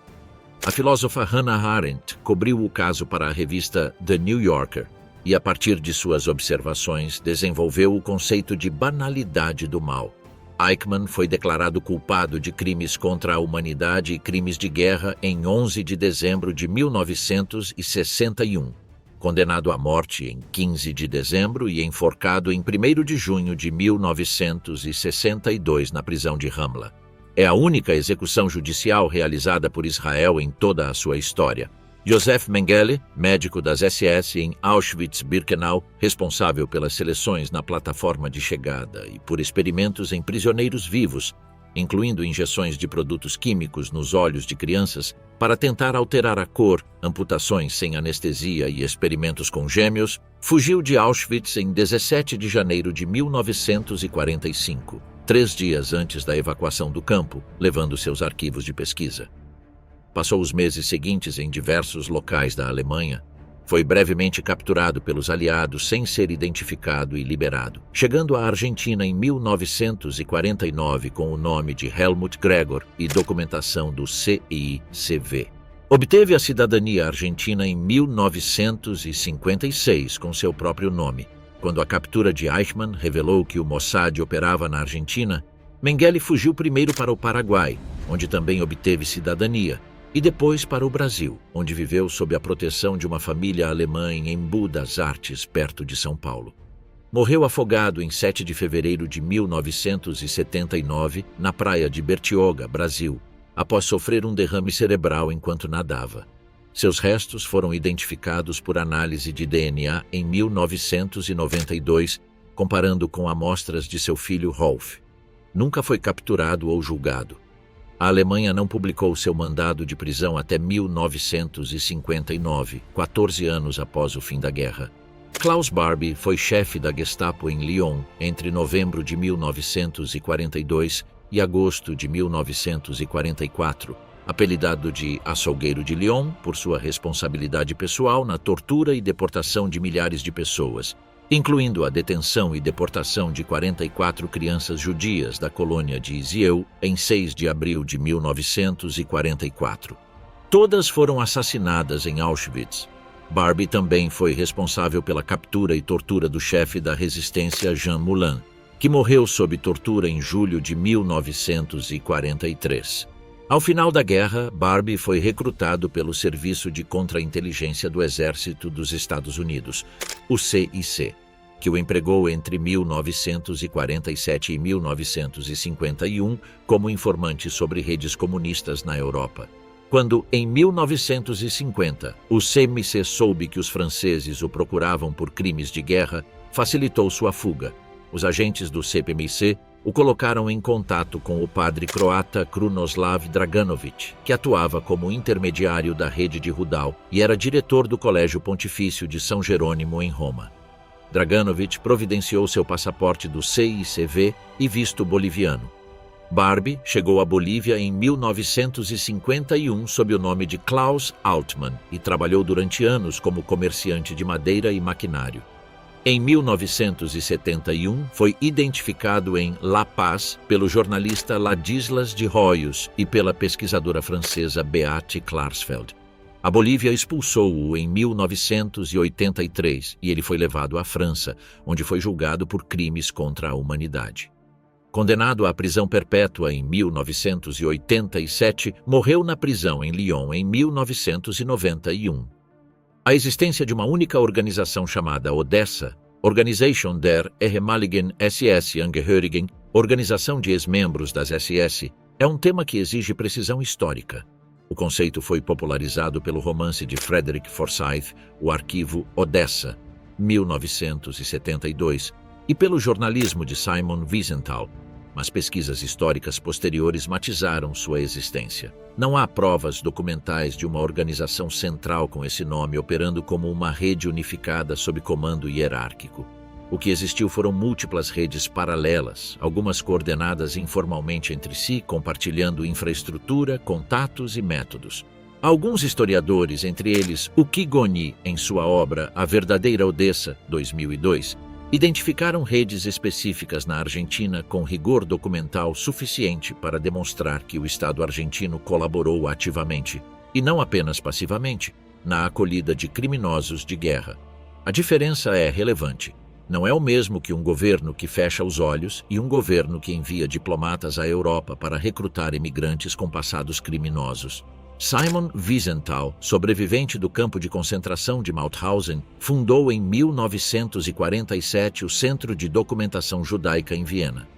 A filósofa Hannah Arendt cobriu o caso para a revista The New Yorker e, a partir de suas observações, desenvolveu o conceito de banalidade do mal. Eichmann foi declarado culpado de crimes contra a humanidade e crimes de guerra em 11 de dezembro de 1961, condenado à morte em 15 de dezembro e enforcado em 1º de junho de 1962 na prisão de Ramla. É a única execução judicial realizada por Israel em toda a sua história. Josef Mengele, médico das SS em Auschwitz-Birkenau, responsável pelas seleções na plataforma de chegada e por experimentos em prisioneiros vivos, incluindo injeções de produtos químicos nos olhos de crianças para tentar alterar a cor, amputações sem anestesia e experimentos com gêmeos, fugiu de Auschwitz em 17 de janeiro de 1945, 3 dias antes da evacuação do campo, levando seus arquivos de pesquisa. Passou os meses seguintes em diversos locais da Alemanha. Foi brevemente capturado pelos aliados sem ser identificado e liberado, chegando à Argentina em 1949 com o nome de Helmut Gregor e documentação do CICV. Obteve a cidadania argentina em 1956 com seu próprio nome. Quando a captura de Eichmann revelou que o Mossad operava na Argentina, Mengele fugiu primeiro para o Paraguai, onde também obteve cidadania, e depois para o Brasil, onde viveu sob a proteção de uma família alemã em Embu das Artes, perto de São Paulo. Morreu afogado em 7 de fevereiro de 1979, na praia de Bertioga, Brasil, após sofrer um derrame cerebral enquanto nadava. Seus restos foram identificados por análise de DNA em 1992, comparando com amostras de seu filho Rolf. Nunca foi capturado ou julgado. A Alemanha não publicou seu mandado de prisão até 1959, 14 anos após o fim da guerra. Klaus Barbie foi chefe da Gestapo em Lyon entre novembro de 1942 e agosto de 1944, apelidado de Açougueiro de Lyon por sua responsabilidade pessoal na tortura e deportação de milhares de pessoas, incluindo a detenção e deportação de 44 crianças judias da colônia de Zieu em 6 de abril de 1944. Todas foram assassinadas em Auschwitz. Barbie também foi responsável pela captura e tortura do chefe da resistência Jean Moulin, que morreu sob tortura em julho de 1943. Ao final da guerra, Barbie foi recrutado pelo Serviço de Contra-Inteligência do Exército dos Estados Unidos, o CIC, que o empregou entre 1947 e 1951 como informante sobre redes comunistas na Europa. Quando, em 1950, o CMC soube que os franceses o procuravam por crimes de guerra, facilitou sua fuga. Os agentes do CPMC o colocaram em contato com o padre croata Krunoslav Draganović, que atuava como intermediário da rede de Rudal e era diretor do Colégio Pontifício de São Jerônimo, em Roma. Draganović providenciou seu passaporte do CICV e visto boliviano. Barbie chegou à Bolívia em 1951 sob o nome de Klaus Altmann e trabalhou durante anos como comerciante de madeira e maquinário. Em 1971, foi identificado em La Paz pelo jornalista Ladislas de Hoyos e pela pesquisadora francesa Beate Klarsfeld. A Bolívia expulsou-o em 1983 e ele foi levado à França, onde foi julgado por crimes contra a humanidade. Condenado à prisão perpétua em 1987, morreu na prisão em Lyon em 1991. A existência de uma única organização chamada Odessa, Organisation der ehemaligen SS-Angehörigen, Organização de Ex-Membros das SS, é um tema que exige precisão histórica. O conceito foi popularizado pelo romance de Frederick Forsyth, O Arquivo Odessa, 1972, e pelo jornalismo de Simon Wiesenthal, mas pesquisas históricas posteriores matizaram sua existência. Não há provas documentais de uma organização central com esse nome operando como uma rede unificada sob comando hierárquico. O que existiu foram múltiplas redes paralelas, algumas coordenadas informalmente entre si, compartilhando infraestrutura, contatos e métodos. Alguns historiadores, entre eles Ukigoni, em sua obra A Verdadeira Odessa, 2002, identificaram redes específicas na Argentina com rigor documental suficiente para demonstrar que o Estado argentino colaborou ativamente, e não apenas passivamente, na acolhida de criminosos de guerra. A diferença é relevante. Não é o mesmo que um governo que fecha os olhos e um governo que envia diplomatas à Europa para recrutar imigrantes com passados criminosos. Simon Wiesenthal, sobrevivente do campo de concentração de Mauthausen, fundou em 1947 o Centro de Documentação Judaica em Viena.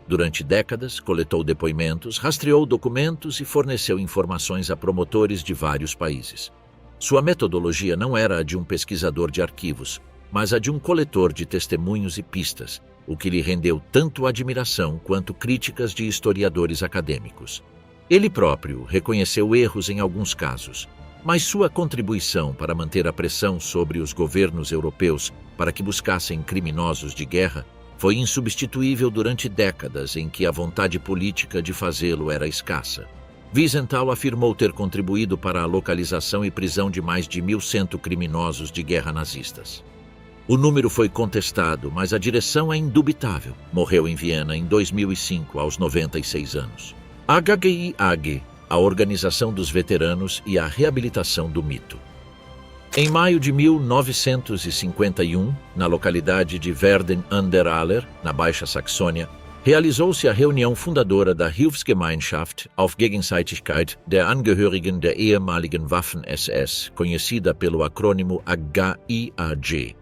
Durante décadas, coletou depoimentos, rastreou documentos e forneceu informações a promotores de vários países. Sua metodologia não era a de um pesquisador de arquivos, mas a de um coletor de testemunhos e pistas, o que lhe rendeu tanto admiração quanto críticas de historiadores acadêmicos. Ele próprio reconheceu erros em alguns casos, mas sua contribuição para manter a pressão sobre os governos europeus para que buscassem criminosos de guerra foi insubstituível durante décadas em que a vontade política de fazê-lo era escassa. Wiesenthal afirmou ter contribuído para a localização e prisão de mais de 1.100 criminosos de guerra nazistas. O número foi contestado, mas a direção é indubitável. Morreu em Viena em 2005, aos 96 anos. HGIAG, a Organização dos Veteranos e a Reabilitação do Mito. Em maio de 1951, na localidade de Werden an der Aller, na Baixa Saxônia, realizou-se a reunião fundadora da Hilfsgemeinschaft auf Gegenseitigkeit der Angehörigen der ehemaligen Waffen-SS, conhecida pelo acrônimo HIAG.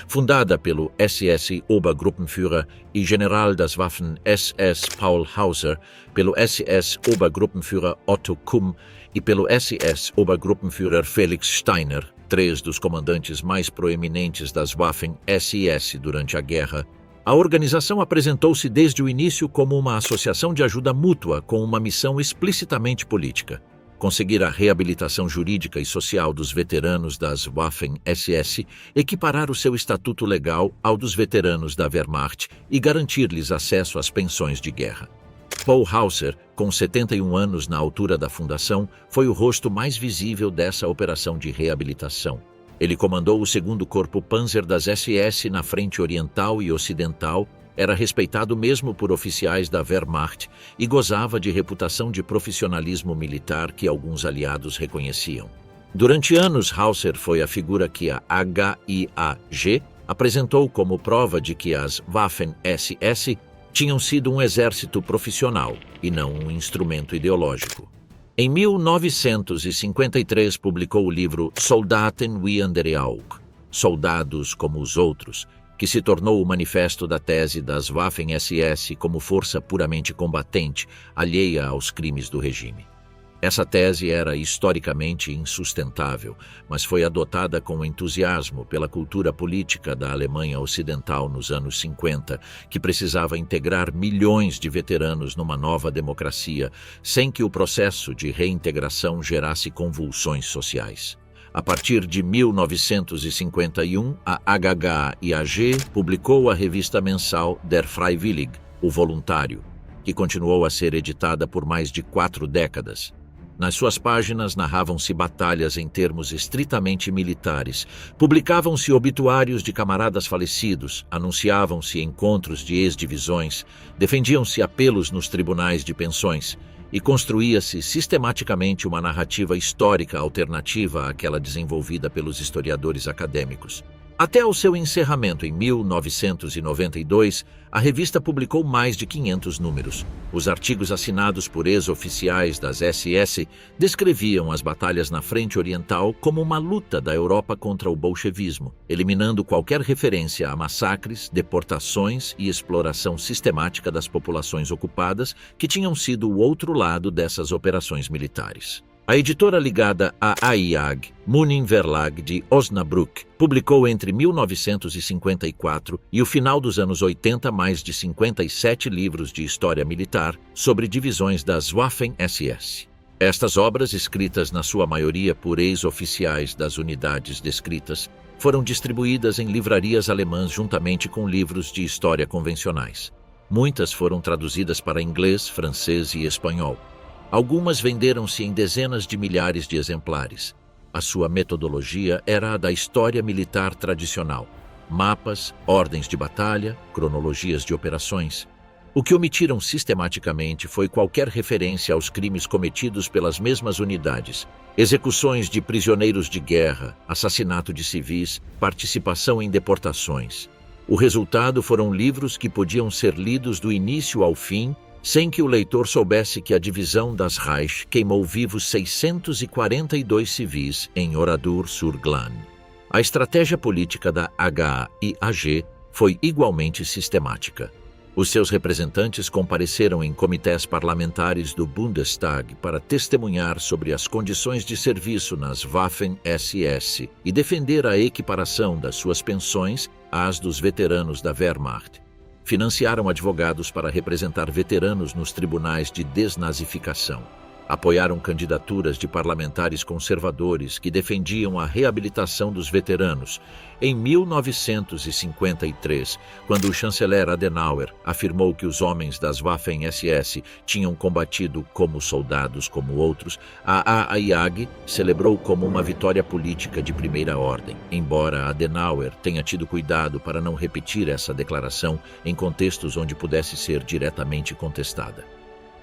Fundada pelo SS-Obergruppenführer e general das Waffen-SS Paul Hauser, pelo SS-Obergruppenführer Otto Kumm e pelo SS-Obergruppenführer Felix Steiner, três dos comandantes mais proeminentes das Waffen-SS durante a guerra, a organização apresentou-se desde o início como uma associação de ajuda mútua com uma missão explicitamente política: conseguir a reabilitação jurídica e social dos veteranos das Waffen-SS, equiparar o seu estatuto legal ao dos veteranos da Wehrmacht e garantir-lhes acesso às pensões de guerra. Paul Hauser, com 71 anos na altura da fundação, foi o rosto mais visível dessa operação de reabilitação. Ele comandou o 2º Corpo Panzer das SS na frente oriental e ocidental, era respeitado mesmo por oficiais da Wehrmacht e gozava de reputação de profissionalismo militar que alguns aliados reconheciam. Durante anos, Hauser foi a figura que a HIAG apresentou como prova de que as Waffen-SS tinham sido um exército profissional e não um instrumento ideológico. Em 1953, publicou o livro Soldaten wie andere auch, Soldados como os Outros, que se tornou o manifesto da tese das Waffen-SS como força puramente combatente, alheia aos crimes do regime. Essa tese era historicamente insustentável, mas foi adotada com entusiasmo pela cultura política da Alemanha Ocidental nos anos 50, que precisava integrar milhões de veteranos numa nova democracia, sem que o processo de reintegração gerasse convulsões sociais. A partir de 1951, a HGAG publicou a revista mensal Der Freiwillig, o Voluntário, que continuou a ser editada por mais de 4 décadas. Nas suas páginas narravam-se batalhas em termos estritamente militares, publicavam-se obituários de camaradas falecidos, anunciavam-se encontros de ex-divisões, defendiam-se apelos nos tribunais de pensões e construía-se sistematicamente uma narrativa histórica alternativa àquela desenvolvida pelos historiadores acadêmicos. Até o seu encerramento em 1992, a revista publicou mais de 500 números. Os artigos assinados por ex-oficiais das SS descreviam as batalhas na Frente Oriental como uma luta da Europa contra o bolchevismo, eliminando qualquer referência a massacres, deportações e exploração sistemática das populações ocupadas que tinham sido o outro lado dessas operações militares. A editora ligada à AIAG, Munin Verlag de Osnabrück, publicou entre 1954 e o final dos anos 80 mais de 57 livros de história militar sobre divisões das Waffen-SS. Estas obras, escritas na sua maioria por ex-oficiais das unidades descritas, foram distribuídas em livrarias alemãs juntamente com livros de história convencionais. Muitas foram traduzidas para inglês, francês e espanhol. Algumas venderam-se em dezenas de milhares de exemplares. A sua metodologia era a da história militar tradicional. Mapas, ordens de batalha, cronologias de operações. O que omitiram sistematicamente foi qualquer referência aos crimes cometidos pelas mesmas unidades, execuções de prisioneiros de guerra, assassinato de civis, participação em deportações. O resultado foram livros que podiam ser lidos do início ao fim, sem que o leitor soubesse que a divisão das Reich queimou vivos 642 civis em Oradour-sur-Glane. A estratégia política da HAIAG foi igualmente sistemática. Os seus representantes compareceram em comitês parlamentares do Bundestag para testemunhar sobre as condições de serviço nas Waffen-SS e defender a equiparação das suas pensões às dos veteranos da Wehrmacht. Financiaram advogados para representar veteranos nos tribunais de desnazificação. Apoiaram candidaturas de parlamentares conservadores que defendiam a reabilitação dos veteranos. Em 1953, quando o chanceler Adenauer afirmou que os homens das Waffen-SS tinham combatido como soldados como outros, a AIAG celebrou como uma vitória política de primeira ordem, embora Adenauer tenha tido cuidado para não repetir essa declaração em contextos onde pudesse ser diretamente contestada.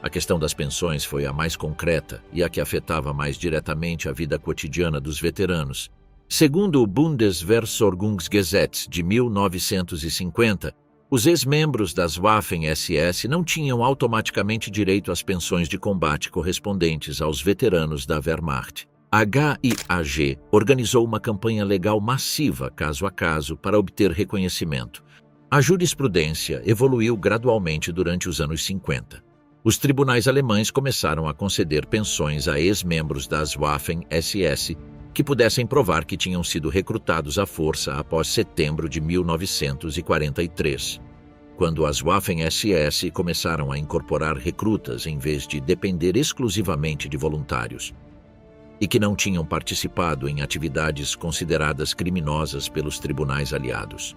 A questão das pensões foi a mais concreta e a que afetava mais diretamente a vida cotidiana dos veteranos. Segundo o Bundesversorgungsgesetz de 1950, os ex-membros das Waffen-SS não tinham automaticamente direito às pensões de combate correspondentes aos veteranos da Wehrmacht. A HIAG organizou uma campanha legal massiva, caso a caso, para obter reconhecimento. A jurisprudência evoluiu gradualmente durante os anos 50. Os tribunais alemães começaram a conceder pensões a ex-membros das Waffen-SS que pudessem provar que tinham sido recrutados à força após setembro de 1943, quando as Waffen-SS começaram a incorporar recrutas em vez de depender exclusivamente de voluntários, e que não tinham participado em atividades consideradas criminosas pelos tribunais aliados.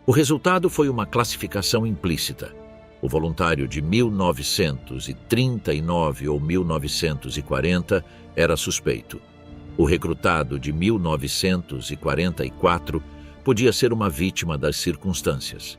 O resultado foi uma classificação implícita. O voluntário de 1939 ou 1940 era suspeito. O recrutado de 1944 podia ser uma vítima das circunstâncias.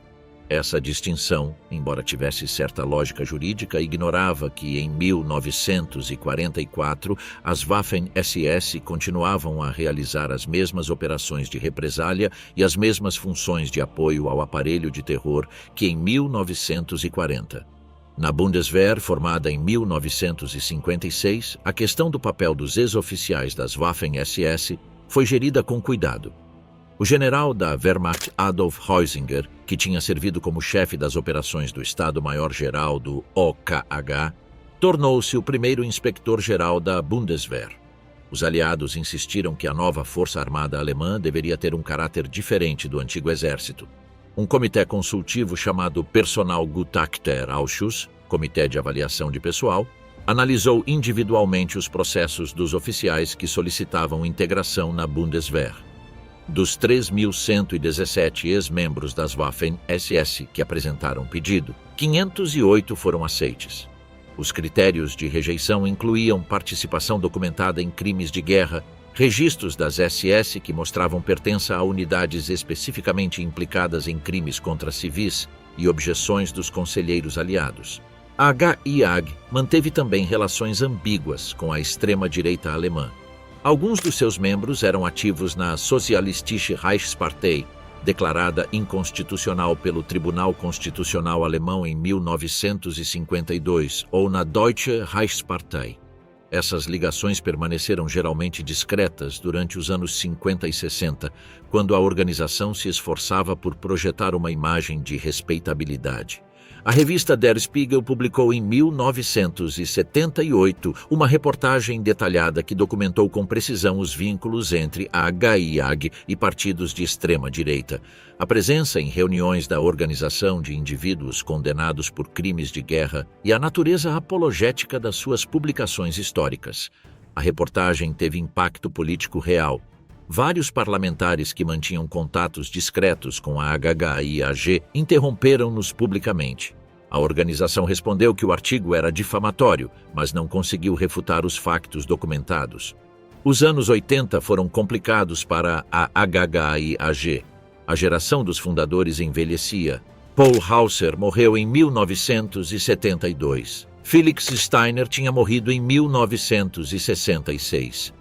Essa distinção, embora tivesse certa lógica jurídica, ignorava que em 1944 as Waffen-SS continuavam a realizar as mesmas operações de represália e as mesmas funções de apoio ao aparelho de terror que em 1940. Na Bundeswehr, formada em 1956, a questão do papel dos ex-oficiais das Waffen-SS foi gerida com cuidado. O general da Wehrmacht Adolf Heusinger, que tinha servido como chefe das operações do Estado-Maior-Geral do OKH, tornou-se o primeiro inspetor-geral da Bundeswehr. Os aliados insistiram que a nova força armada alemã deveria ter um caráter diferente do antigo exército. Um comitê consultivo chamado Personalgutachterausschuss, Comitê de Avaliação de Pessoal, analisou individualmente os processos dos oficiais que solicitavam integração na Bundeswehr. Dos 3.117 ex-membros das Waffen-SS que apresentaram pedido, 508 foram aceites. Os critérios de rejeição incluíam participação documentada em crimes de guerra, registros das SS que mostravam pertença a unidades especificamente implicadas em crimes contra civis e objeções dos conselheiros aliados. A HIAG manteve também relações ambíguas com a extrema-direita alemã. Alguns dos seus membros eram ativos na Sozialistische Reichspartei, declarada inconstitucional pelo Tribunal Constitucional Alemão em 1952, ou na Deutsche Reichspartei. Essas ligações permaneceram geralmente discretas durante os anos 50 e 60, quando a organização se esforçava por projetar uma imagem de respeitabilidade. A revista Der Spiegel publicou em 1978 uma reportagem detalhada que documentou com precisão os vínculos entre a HIAG e partidos de extrema-direita, a presença em reuniões da organização de indivíduos condenados por crimes de guerra e a natureza apologética das suas publicações históricas. A reportagem teve impacto político real. Vários parlamentares que mantinham contatos discretos com a HHIAG interromperam-nos publicamente. A organização respondeu que o artigo era difamatório, mas não conseguiu refutar os factos documentados. Os anos 80 foram complicados para a HHIAG. A geração dos fundadores envelhecia. Paul Hauser morreu em 1972. Felix Steiner tinha morrido em 1966.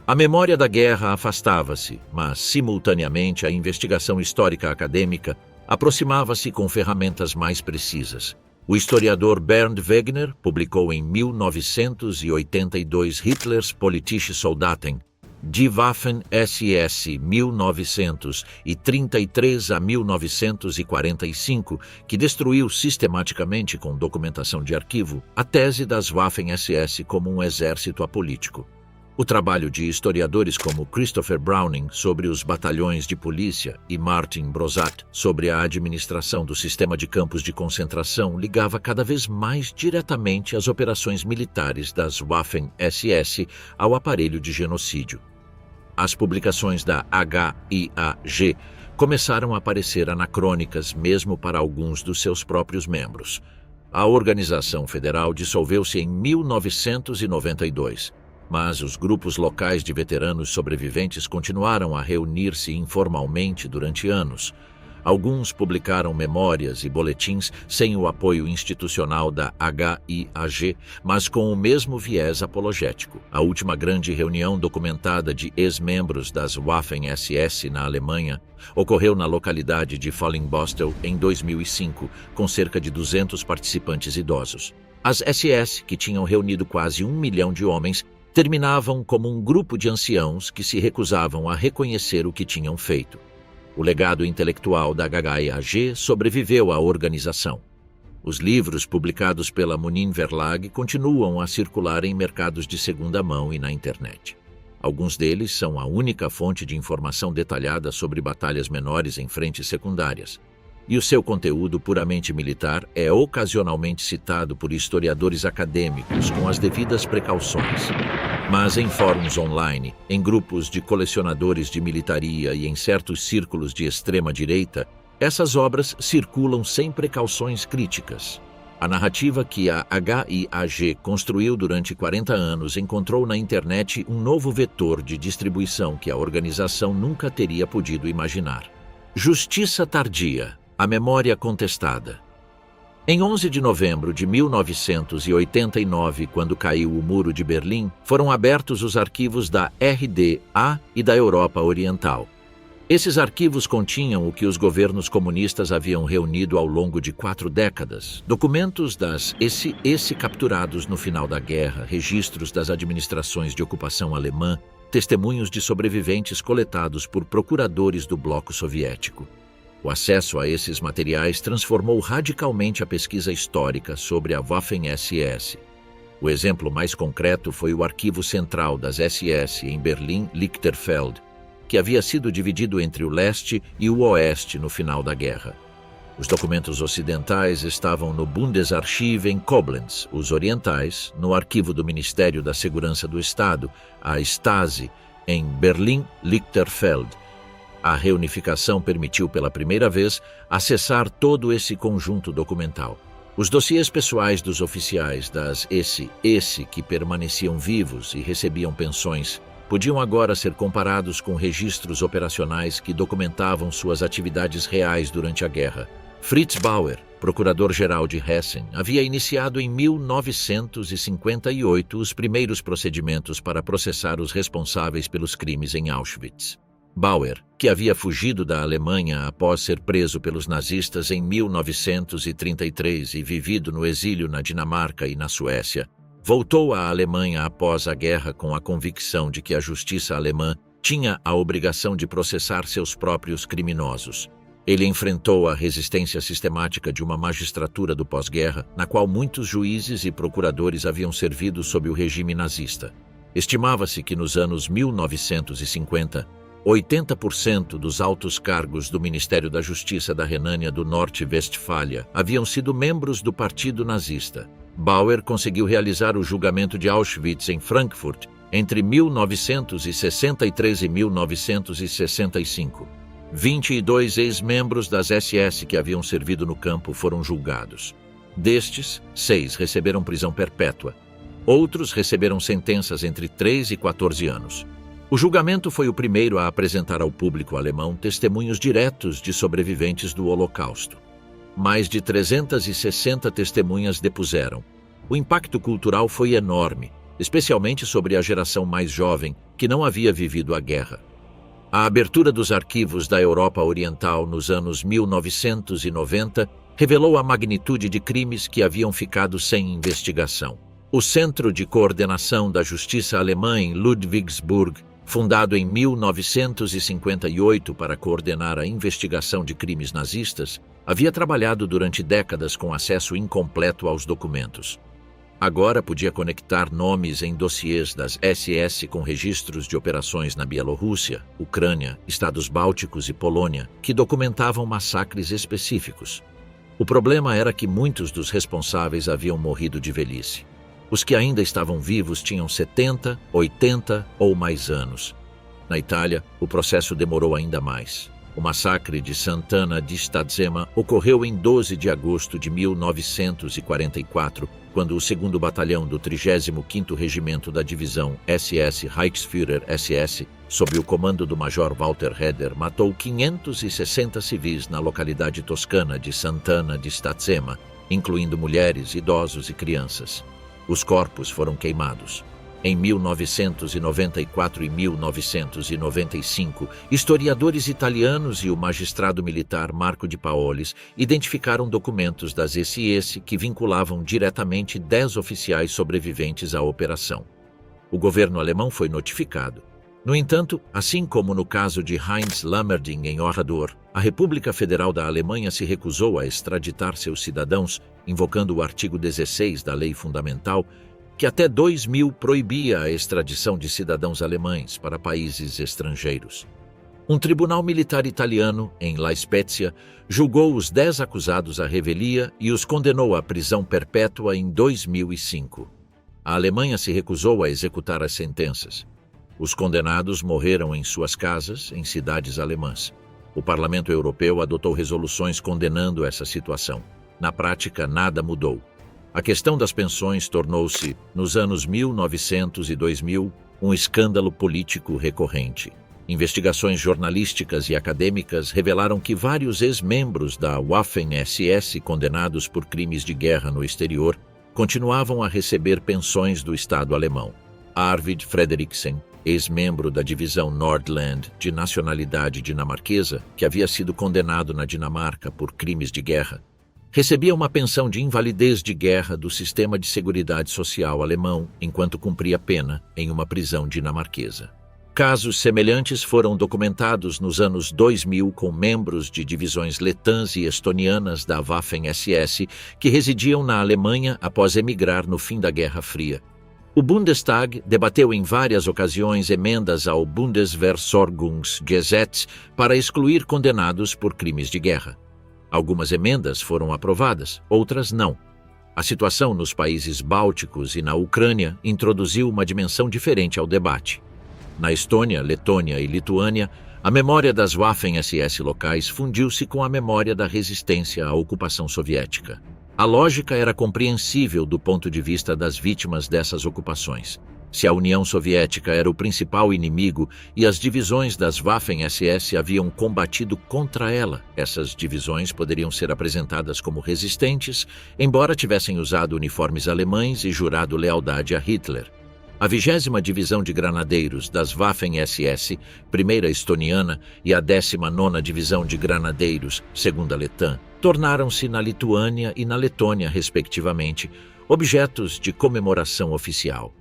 A memória da guerra afastava-se, mas, simultaneamente, a investigação histórica acadêmica aproximava-se com ferramentas mais precisas. O historiador Bernd Wegener publicou em 1982 Hitlers politische Soldaten, Die Waffen-SS 1933 a 1945, que destruiu sistematicamente com documentação de arquivo a tese das Waffen-SS como um exército apolítico. O trabalho de historiadores como Christopher Browning sobre os batalhões de polícia e Martin Brosat sobre a administração do sistema de campos de concentração ligava cada vez mais diretamente as operações militares das Waffen-SS ao aparelho de genocídio. As publicações da HIAG começaram a parecer anacrônicas mesmo para alguns dos seus próprios membros. A organização federal dissolveu-se em 1992. Mas os grupos locais de veteranos sobreviventes continuaram a reunir-se informalmente durante anos. Alguns publicaram memórias e boletins sem o apoio institucional da HIAG, mas com o mesmo viés apologético. A última grande reunião documentada de ex-membros das Waffen-SS na Alemanha ocorreu na localidade de Fallingbostel em 2005, com cerca de 200 participantes idosos. As SS, que tinham reunido quase 1 milhão de homens, terminavam como um grupo de anciãos que se recusavam a reconhecer o que tinham feito. O legado intelectual da HHIAG sobreviveu à organização. Os livros publicados pela Munin Verlag continuam a circular em mercados de segunda mão e na internet. Alguns deles são a única fonte de informação detalhada sobre batalhas menores em frentes secundárias. E o seu conteúdo puramente militar é ocasionalmente citado por historiadores acadêmicos com as devidas precauções. Mas em fóruns online, em grupos de colecionadores de militaria e em certos círculos de extrema-direita, essas obras circulam sem precauções críticas. A narrativa que a HIAG construiu durante 40 anos encontrou na internet um novo vetor de distribuição que a organização nunca teria podido imaginar. Justiça tardia. A memória contestada. Em 11 de novembro de 1989, quando caiu o Muro de Berlim, foram abertos os arquivos da RDA e da Europa Oriental. Esses arquivos continham o que os governos comunistas haviam reunido ao longo de 4 décadas, documentos das SS capturados no final da guerra, registros das administrações de ocupação alemã, testemunhos de sobreviventes coletados por procuradores do bloco soviético. O acesso a esses materiais transformou radicalmente a pesquisa histórica sobre a Waffen-SS. O exemplo mais concreto foi o arquivo central das SS em Berlim-Lichterfeld, que havia sido dividido entre o leste e o oeste no final da guerra. Os documentos ocidentais estavam no Bundesarchiv em Koblenz, os orientais, no arquivo do Ministério da Segurança do Estado, a Stasi, em Berlim-Lichterfeld. A reunificação permitiu pela primeira vez acessar todo esse conjunto documental. Os dossiês pessoais dos oficiais das SS que permaneciam vivos e recebiam pensões podiam agora ser comparados com registros operacionais que documentavam suas atividades reais durante a guerra. Fritz Bauer, procurador-geral de Hessen, havia iniciado em 1958 os primeiros procedimentos para processar os responsáveis pelos crimes em Auschwitz. Bauer, que havia fugido da Alemanha após ser preso pelos nazistas em 1933 e vivido no exílio na Dinamarca e na Suécia, voltou à Alemanha após a guerra com a convicção de que a justiça alemã tinha a obrigação de processar seus próprios criminosos. Ele enfrentou a resistência sistemática de uma magistratura do pós-guerra, na qual muitos juízes e procuradores haviam servido sob o regime nazista. Estimava-se que nos anos 1950, 80% dos altos cargos do Ministério da Justiça da Renânia do Norte-Westfália haviam sido membros do Partido Nazista. Bauer conseguiu realizar o julgamento de Auschwitz em Frankfurt entre 1963 e 1965. 22 ex-membros das SS que haviam servido no campo foram julgados. Destes, 6 receberam prisão perpétua. Outros receberam sentenças entre 3 e 14 anos. O julgamento foi o primeiro a apresentar ao público alemão testemunhos diretos de sobreviventes do Holocausto. Mais de 360 testemunhas depuseram. O impacto cultural foi enorme, especialmente sobre a geração mais jovem, que não havia vivido a guerra. A abertura dos arquivos da Europa Oriental nos anos 1990 revelou a magnitude de crimes que haviam ficado sem investigação. O Centro de Coordenação da Justiça Alemã em Ludwigsburg, fundado em 1958 para coordenar a investigação de crimes nazistas, havia trabalhado durante décadas com acesso incompleto aos documentos. Agora podia conectar nomes em dossiês das SS com registros de operações na Bielorrússia, Ucrânia, Estados Bálticos e Polônia, que documentavam massacres específicos. O problema era que muitos dos responsáveis haviam morrido de velhice. Os que ainda estavam vivos tinham 70, 80 ou mais anos. Na Itália, o processo demorou ainda mais. O massacre de Sant'Anna di Stazzema ocorreu em 12 de agosto de 1944, quando o 2º Batalhão do 35º Regimento da Divisão SS Reichsführer SS, sob o comando do Major Walter Heder, matou 560 civis na localidade toscana de Sant'Anna di Stazzema, incluindo mulheres, idosos e crianças. Os corpos foram queimados. Em 1994 e 1995, historiadores italianos e o magistrado militar Marco de Paolis identificaram documentos das SS que vinculavam diretamente 10 oficiais sobreviventes à operação. O governo alemão foi notificado. No entanto, assim como no caso de Heinz Lammerding em Oradour, a República Federal da Alemanha se recusou a extraditar seus cidadãos, invocando o artigo 16 da Lei Fundamental, que até 2000 proibia a extradição de cidadãos alemães para países estrangeiros. Um tribunal militar italiano, em La Spezia, julgou os 10 acusados à revelia e os condenou à prisão perpétua em 2005. A Alemanha se recusou a executar as sentenças. Os condenados morreram em suas casas, em cidades alemãs. O Parlamento Europeu adotou resoluções condenando essa situação. Na prática, nada mudou. A questão das pensões tornou-se, nos anos 1900 e 2000, um escândalo político recorrente. Investigações jornalísticas e acadêmicas revelaram que vários ex-membros da Waffen-SS condenados por crimes de guerra no exterior continuavam a receber pensões do Estado alemão. Arvid Frederiksen, ex-membro da divisão Nordland de nacionalidade dinamarquesa, que havia sido condenado na Dinamarca por crimes de guerra, recebia uma pensão de invalidez de guerra do sistema de seguridade social alemão enquanto cumpria pena em uma prisão dinamarquesa. Casos semelhantes foram documentados nos anos 2000 com membros de divisões letãs e estonianas da Waffen-SS que residiam na Alemanha após emigrar no fim da Guerra Fria. O Bundestag debateu em várias ocasiões emendas ao Bundeswehrsorgungsgesetz para excluir condenados por crimes de guerra. Algumas emendas foram aprovadas, outras não. A situação nos países bálticos e na Ucrânia introduziu uma dimensão diferente ao debate. Na Estônia, Letônia e Lituânia, a memória das Waffen-SS locais fundiu-se com a memória da resistência à ocupação soviética. A lógica era compreensível do ponto de vista das vítimas dessas ocupações. Se a União Soviética era o principal inimigo e as divisões das Waffen-SS haviam combatido contra ela, essas divisões poderiam ser apresentadas como resistentes, embora tivessem usado uniformes alemães e jurado lealdade a Hitler. A 20ª Divisão de Granadeiros das Waffen-SS, primeira estoniana, e a 19ª Divisão de Granadeiros, segunda letã, tornaram-se na Lituânia e na Letônia, respectivamente, objetos de comemoração oficial.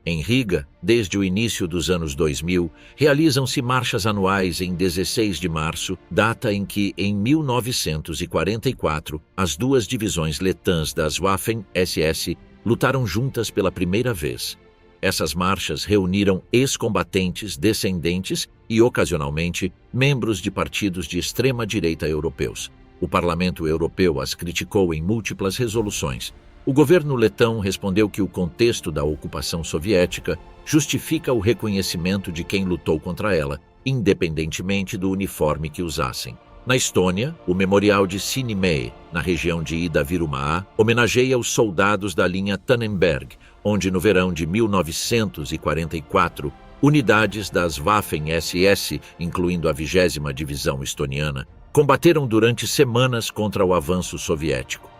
Em Riga, desde o início dos anos 2000, realizam-se marchas anuais em 16 de março, data em que, em 1944, as duas divisões letãs das Waffen-SS lutaram juntas pela primeira vez. Essas marchas reuniram ex-combatentes, descendentes e, ocasionalmente, membros de partidos de extrema-direita europeus. O Parlamento Europeu as criticou em múltiplas resoluções. O governo letão respondeu que o contexto da ocupação soviética justifica o reconhecimento de quem lutou contra ela, independentemente do uniforme que usassem. Na Estônia, o Memorial de Sinimäe, na região de Ida-Virumaa, homenageia os soldados da linha Tannenberg, onde no verão de 1944, unidades das Waffen-SS, incluindo a 20ª Divisão Estoniana, combateram durante semanas contra o avanço soviético.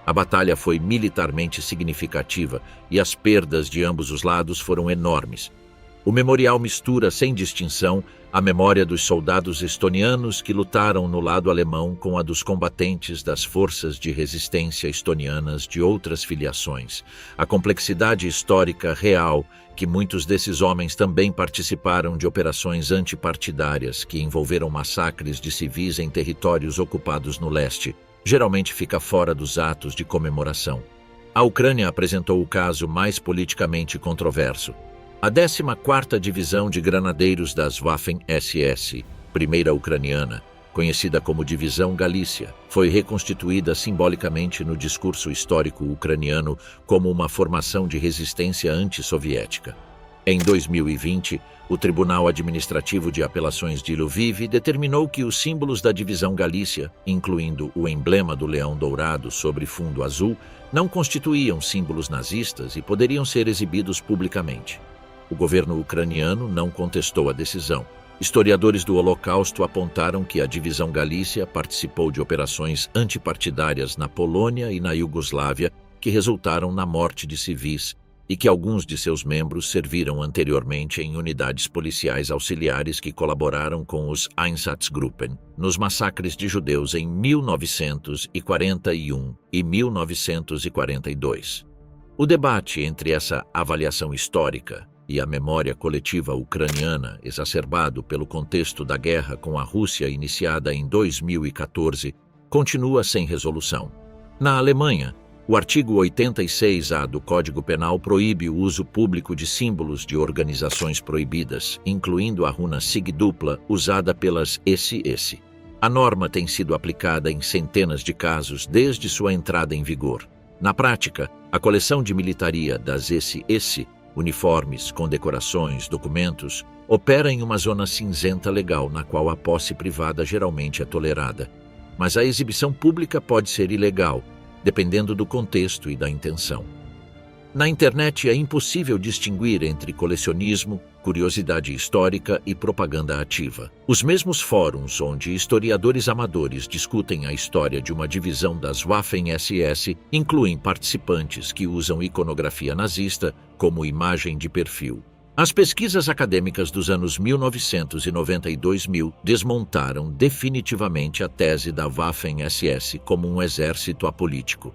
A batalha foi militarmente significativa e as perdas de ambos os lados foram enormes. O memorial mistura sem distinção a memória dos soldados estonianos que lutaram no lado alemão com a dos combatentes das forças de resistência estonianas de outras filiações. A complexidade histórica real que muitos desses homens também participaram de operações antipartidárias que envolveram massacres de civis em territórios ocupados no leste, geralmente fica fora dos atos de comemoração. A Ucrânia apresentou o caso mais politicamente controverso. A 14ª Divisão de Granadeiros das Waffen-SS, primeira ucraniana, conhecida como Divisão Galícia, foi reconstituída simbolicamente no discurso histórico ucraniano como uma formação de resistência antissoviética. Em 2020, o Tribunal Administrativo de Apelações de Lviv determinou que os símbolos da Divisão Galícia, incluindo o emblema do leão dourado sobre fundo azul, não constituíam símbolos nazistas e poderiam ser exibidos publicamente. O governo ucraniano não contestou a decisão. Historiadores do Holocausto apontaram que a Divisão Galícia participou de operações antipartidárias na Polônia e na Iugoslávia que resultaram na morte de civis e que alguns de seus membros serviram anteriormente em unidades policiais auxiliares que colaboraram com os Einsatzgruppen nos massacres de judeus em 1941 e 1942. O debate entre essa avaliação histórica e a memória coletiva ucraniana, exacerbado pelo contexto da guerra com a Rússia iniciada em 2014, continua sem resolução. Na Alemanha, o artigo 86A do Código Penal proíbe o uso público de símbolos de organizações proibidas, incluindo a runa SIG dupla usada pelas SS. A norma tem sido aplicada em centenas de casos desde sua entrada em vigor. Na prática, a coleção de militaria das SS, uniformes, condecorações, documentos, opera em uma zona cinzenta legal na qual a posse privada geralmente é tolerada. Mas a exibição pública pode ser ilegal, dependendo do contexto e da intenção. Na internet é impossível distinguir entre colecionismo, curiosidade histórica e propaganda ativa. Os mesmos fóruns onde historiadores amadores discutem a história de uma divisão das Waffen-SS incluem participantes que usam iconografia nazista como imagem de perfil. As pesquisas acadêmicas dos anos 1990 e 2000 desmontaram definitivamente a tese da Waffen-SS como um exército apolítico.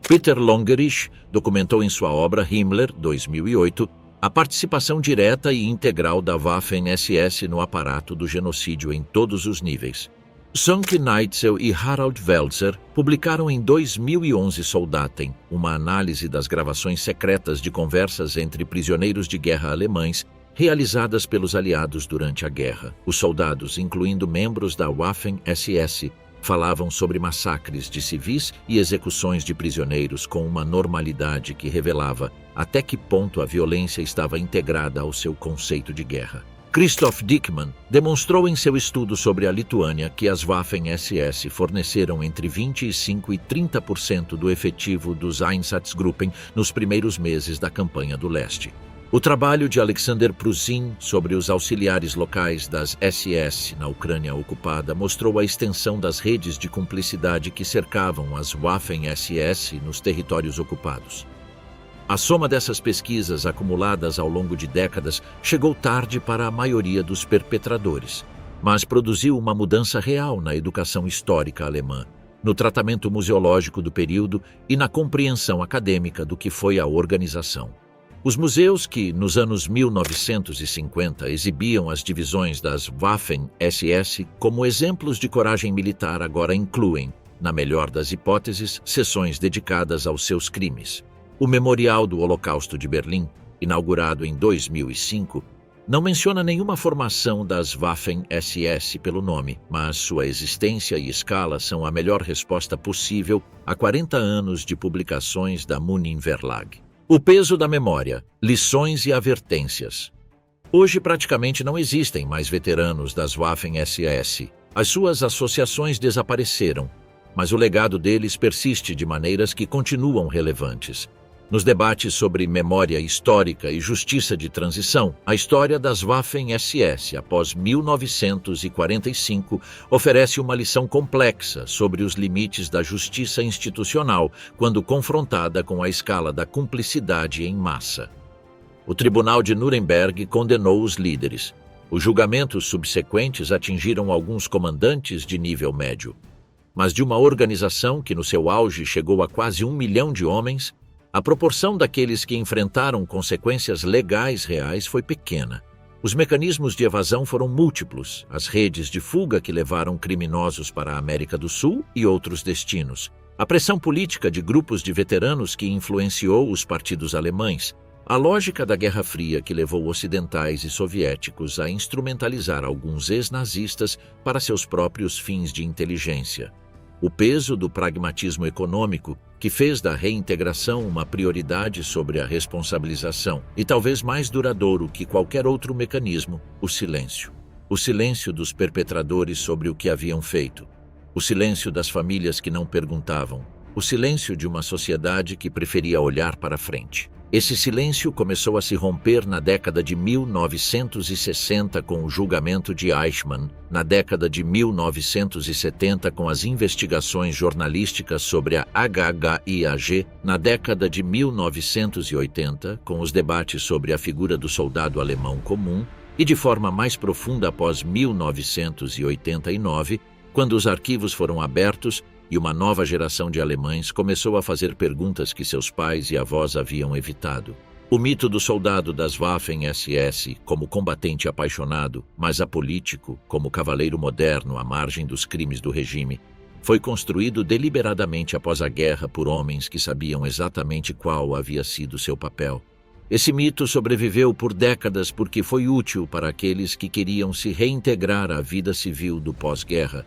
Peter Longerich documentou em sua obra Himmler, 2008, A participação direta e integral da Waffen-SS no aparato do genocídio em todos os níveis. Sönke Neitzel e Harald Welzer publicaram em 2011 Soldaten, uma análise das gravações secretas de conversas entre prisioneiros de guerra alemães realizadas pelos aliados durante a guerra. Os soldados, incluindo membros da Waffen-SS, falavam sobre massacres de civis e execuções de prisioneiros com uma normalidade que revelava até que ponto a violência estava integrada ao seu conceito de guerra. Christoph Dickmann demonstrou em seu estudo sobre a Lituânia que as Waffen-SS forneceram entre 25% e 30% do efetivo dos Einsatzgruppen nos primeiros meses da campanha do leste. O trabalho de Alexander Prusin sobre os auxiliares locais das SS na Ucrânia ocupada mostrou a extensão das redes de cumplicidade que cercavam as Waffen-SS nos territórios ocupados. A soma dessas pesquisas acumuladas ao longo de décadas chegou tarde para a maioria dos perpetradores, mas produziu uma mudança real na educação histórica alemã, no tratamento museológico do período e na compreensão acadêmica do que foi a organização. Os museus que, nos anos 1950, exibiam as divisões das Waffen-SS como exemplos de coragem militar agora incluem, na melhor das hipóteses, seções dedicadas aos seus crimes. O Memorial do Holocausto de Berlim, inaugurado em 2005, não menciona nenhuma formação das Waffen-SS pelo nome, mas sua existência e escala são a melhor resposta possível a 40 anos de publicações da Munin Verlag. O peso da memória, lições e advertências. Hoje praticamente não existem mais veteranos das Waffen-SS. As suas associações desapareceram, mas o legado deles persiste de maneiras que continuam relevantes. Nos debates sobre memória histórica e justiça de transição, a história das Waffen-SS após 1945 oferece uma lição complexa sobre os limites da justiça institucional quando confrontada com a escala da cumplicidade em massa. O Tribunal de Nuremberg condenou os líderes. Os julgamentos subsequentes atingiram alguns comandantes de nível médio. Mas de uma organização que no seu auge chegou a quase 1 milhão de homens, a proporção daqueles que enfrentaram consequências legais reais foi pequena. Os mecanismos de evasão foram múltiplos, as redes de fuga que levaram criminosos para a América do Sul e outros destinos, a pressão política de grupos de veteranos que influenciou os partidos alemães, a lógica da Guerra Fria que levou ocidentais e soviéticos a instrumentalizar alguns ex-nazistas para seus próprios fins de inteligência. O peso do pragmatismo econômico, que fez da reintegração uma prioridade sobre a responsabilização, e talvez mais duradouro que qualquer outro mecanismo, o silêncio. O silêncio dos perpetradores sobre o que haviam feito. O silêncio das famílias que não perguntavam. O silêncio de uma sociedade que preferia olhar para frente. Esse silêncio começou a se romper na década de 1960 com o julgamento de Eichmann, na década de 1970 com as investigações jornalísticas sobre a HHIAG, na década de 1980 com os debates sobre a figura do soldado alemão comum e de forma mais profunda após 1989, quando os arquivos foram abertos e uma nova geração de alemães começou a fazer perguntas que seus pais e avós haviam evitado. O mito do soldado das Waffen-SS como combatente apaixonado, mas apolítico, como cavaleiro moderno à margem dos crimes do regime, foi construído deliberadamente após a guerra por homens que sabiam exatamente qual havia sido seu papel. Esse mito sobreviveu por décadas porque foi útil para aqueles que queriam se reintegrar à vida civil do pós-guerra,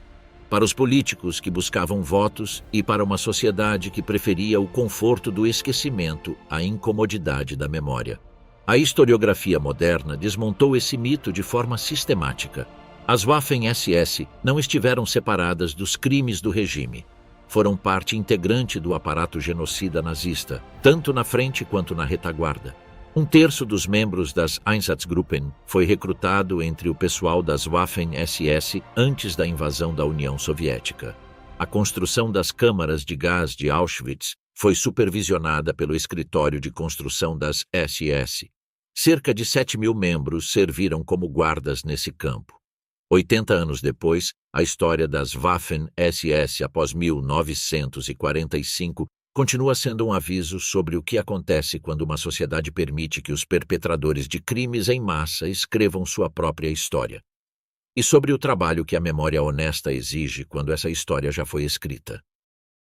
para os políticos que buscavam votos e para uma sociedade que preferia o conforto do esquecimento à incomodidade da memória. A historiografia moderna desmontou esse mito de forma sistemática. As Waffen-SS não estiveram separadas dos crimes do regime. Foram parte integrante do aparato genocida nazista, tanto na frente quanto na retaguarda. 1/3 dos membros das Einsatzgruppen foi recrutado entre o pessoal das Waffen-SS antes da invasão da União Soviética. A construção das câmaras de gás de Auschwitz foi supervisionada pelo Escritório de Construção das SS. Cerca de 7.000 membros serviram como guardas nesse campo. 80 anos depois, a história das Waffen-SS após 1945 continua sendo um aviso sobre o que acontece quando uma sociedade permite que os perpetradores de crimes em massa escrevam sua própria história. E sobre o trabalho que a memória honesta exige quando essa história já foi escrita.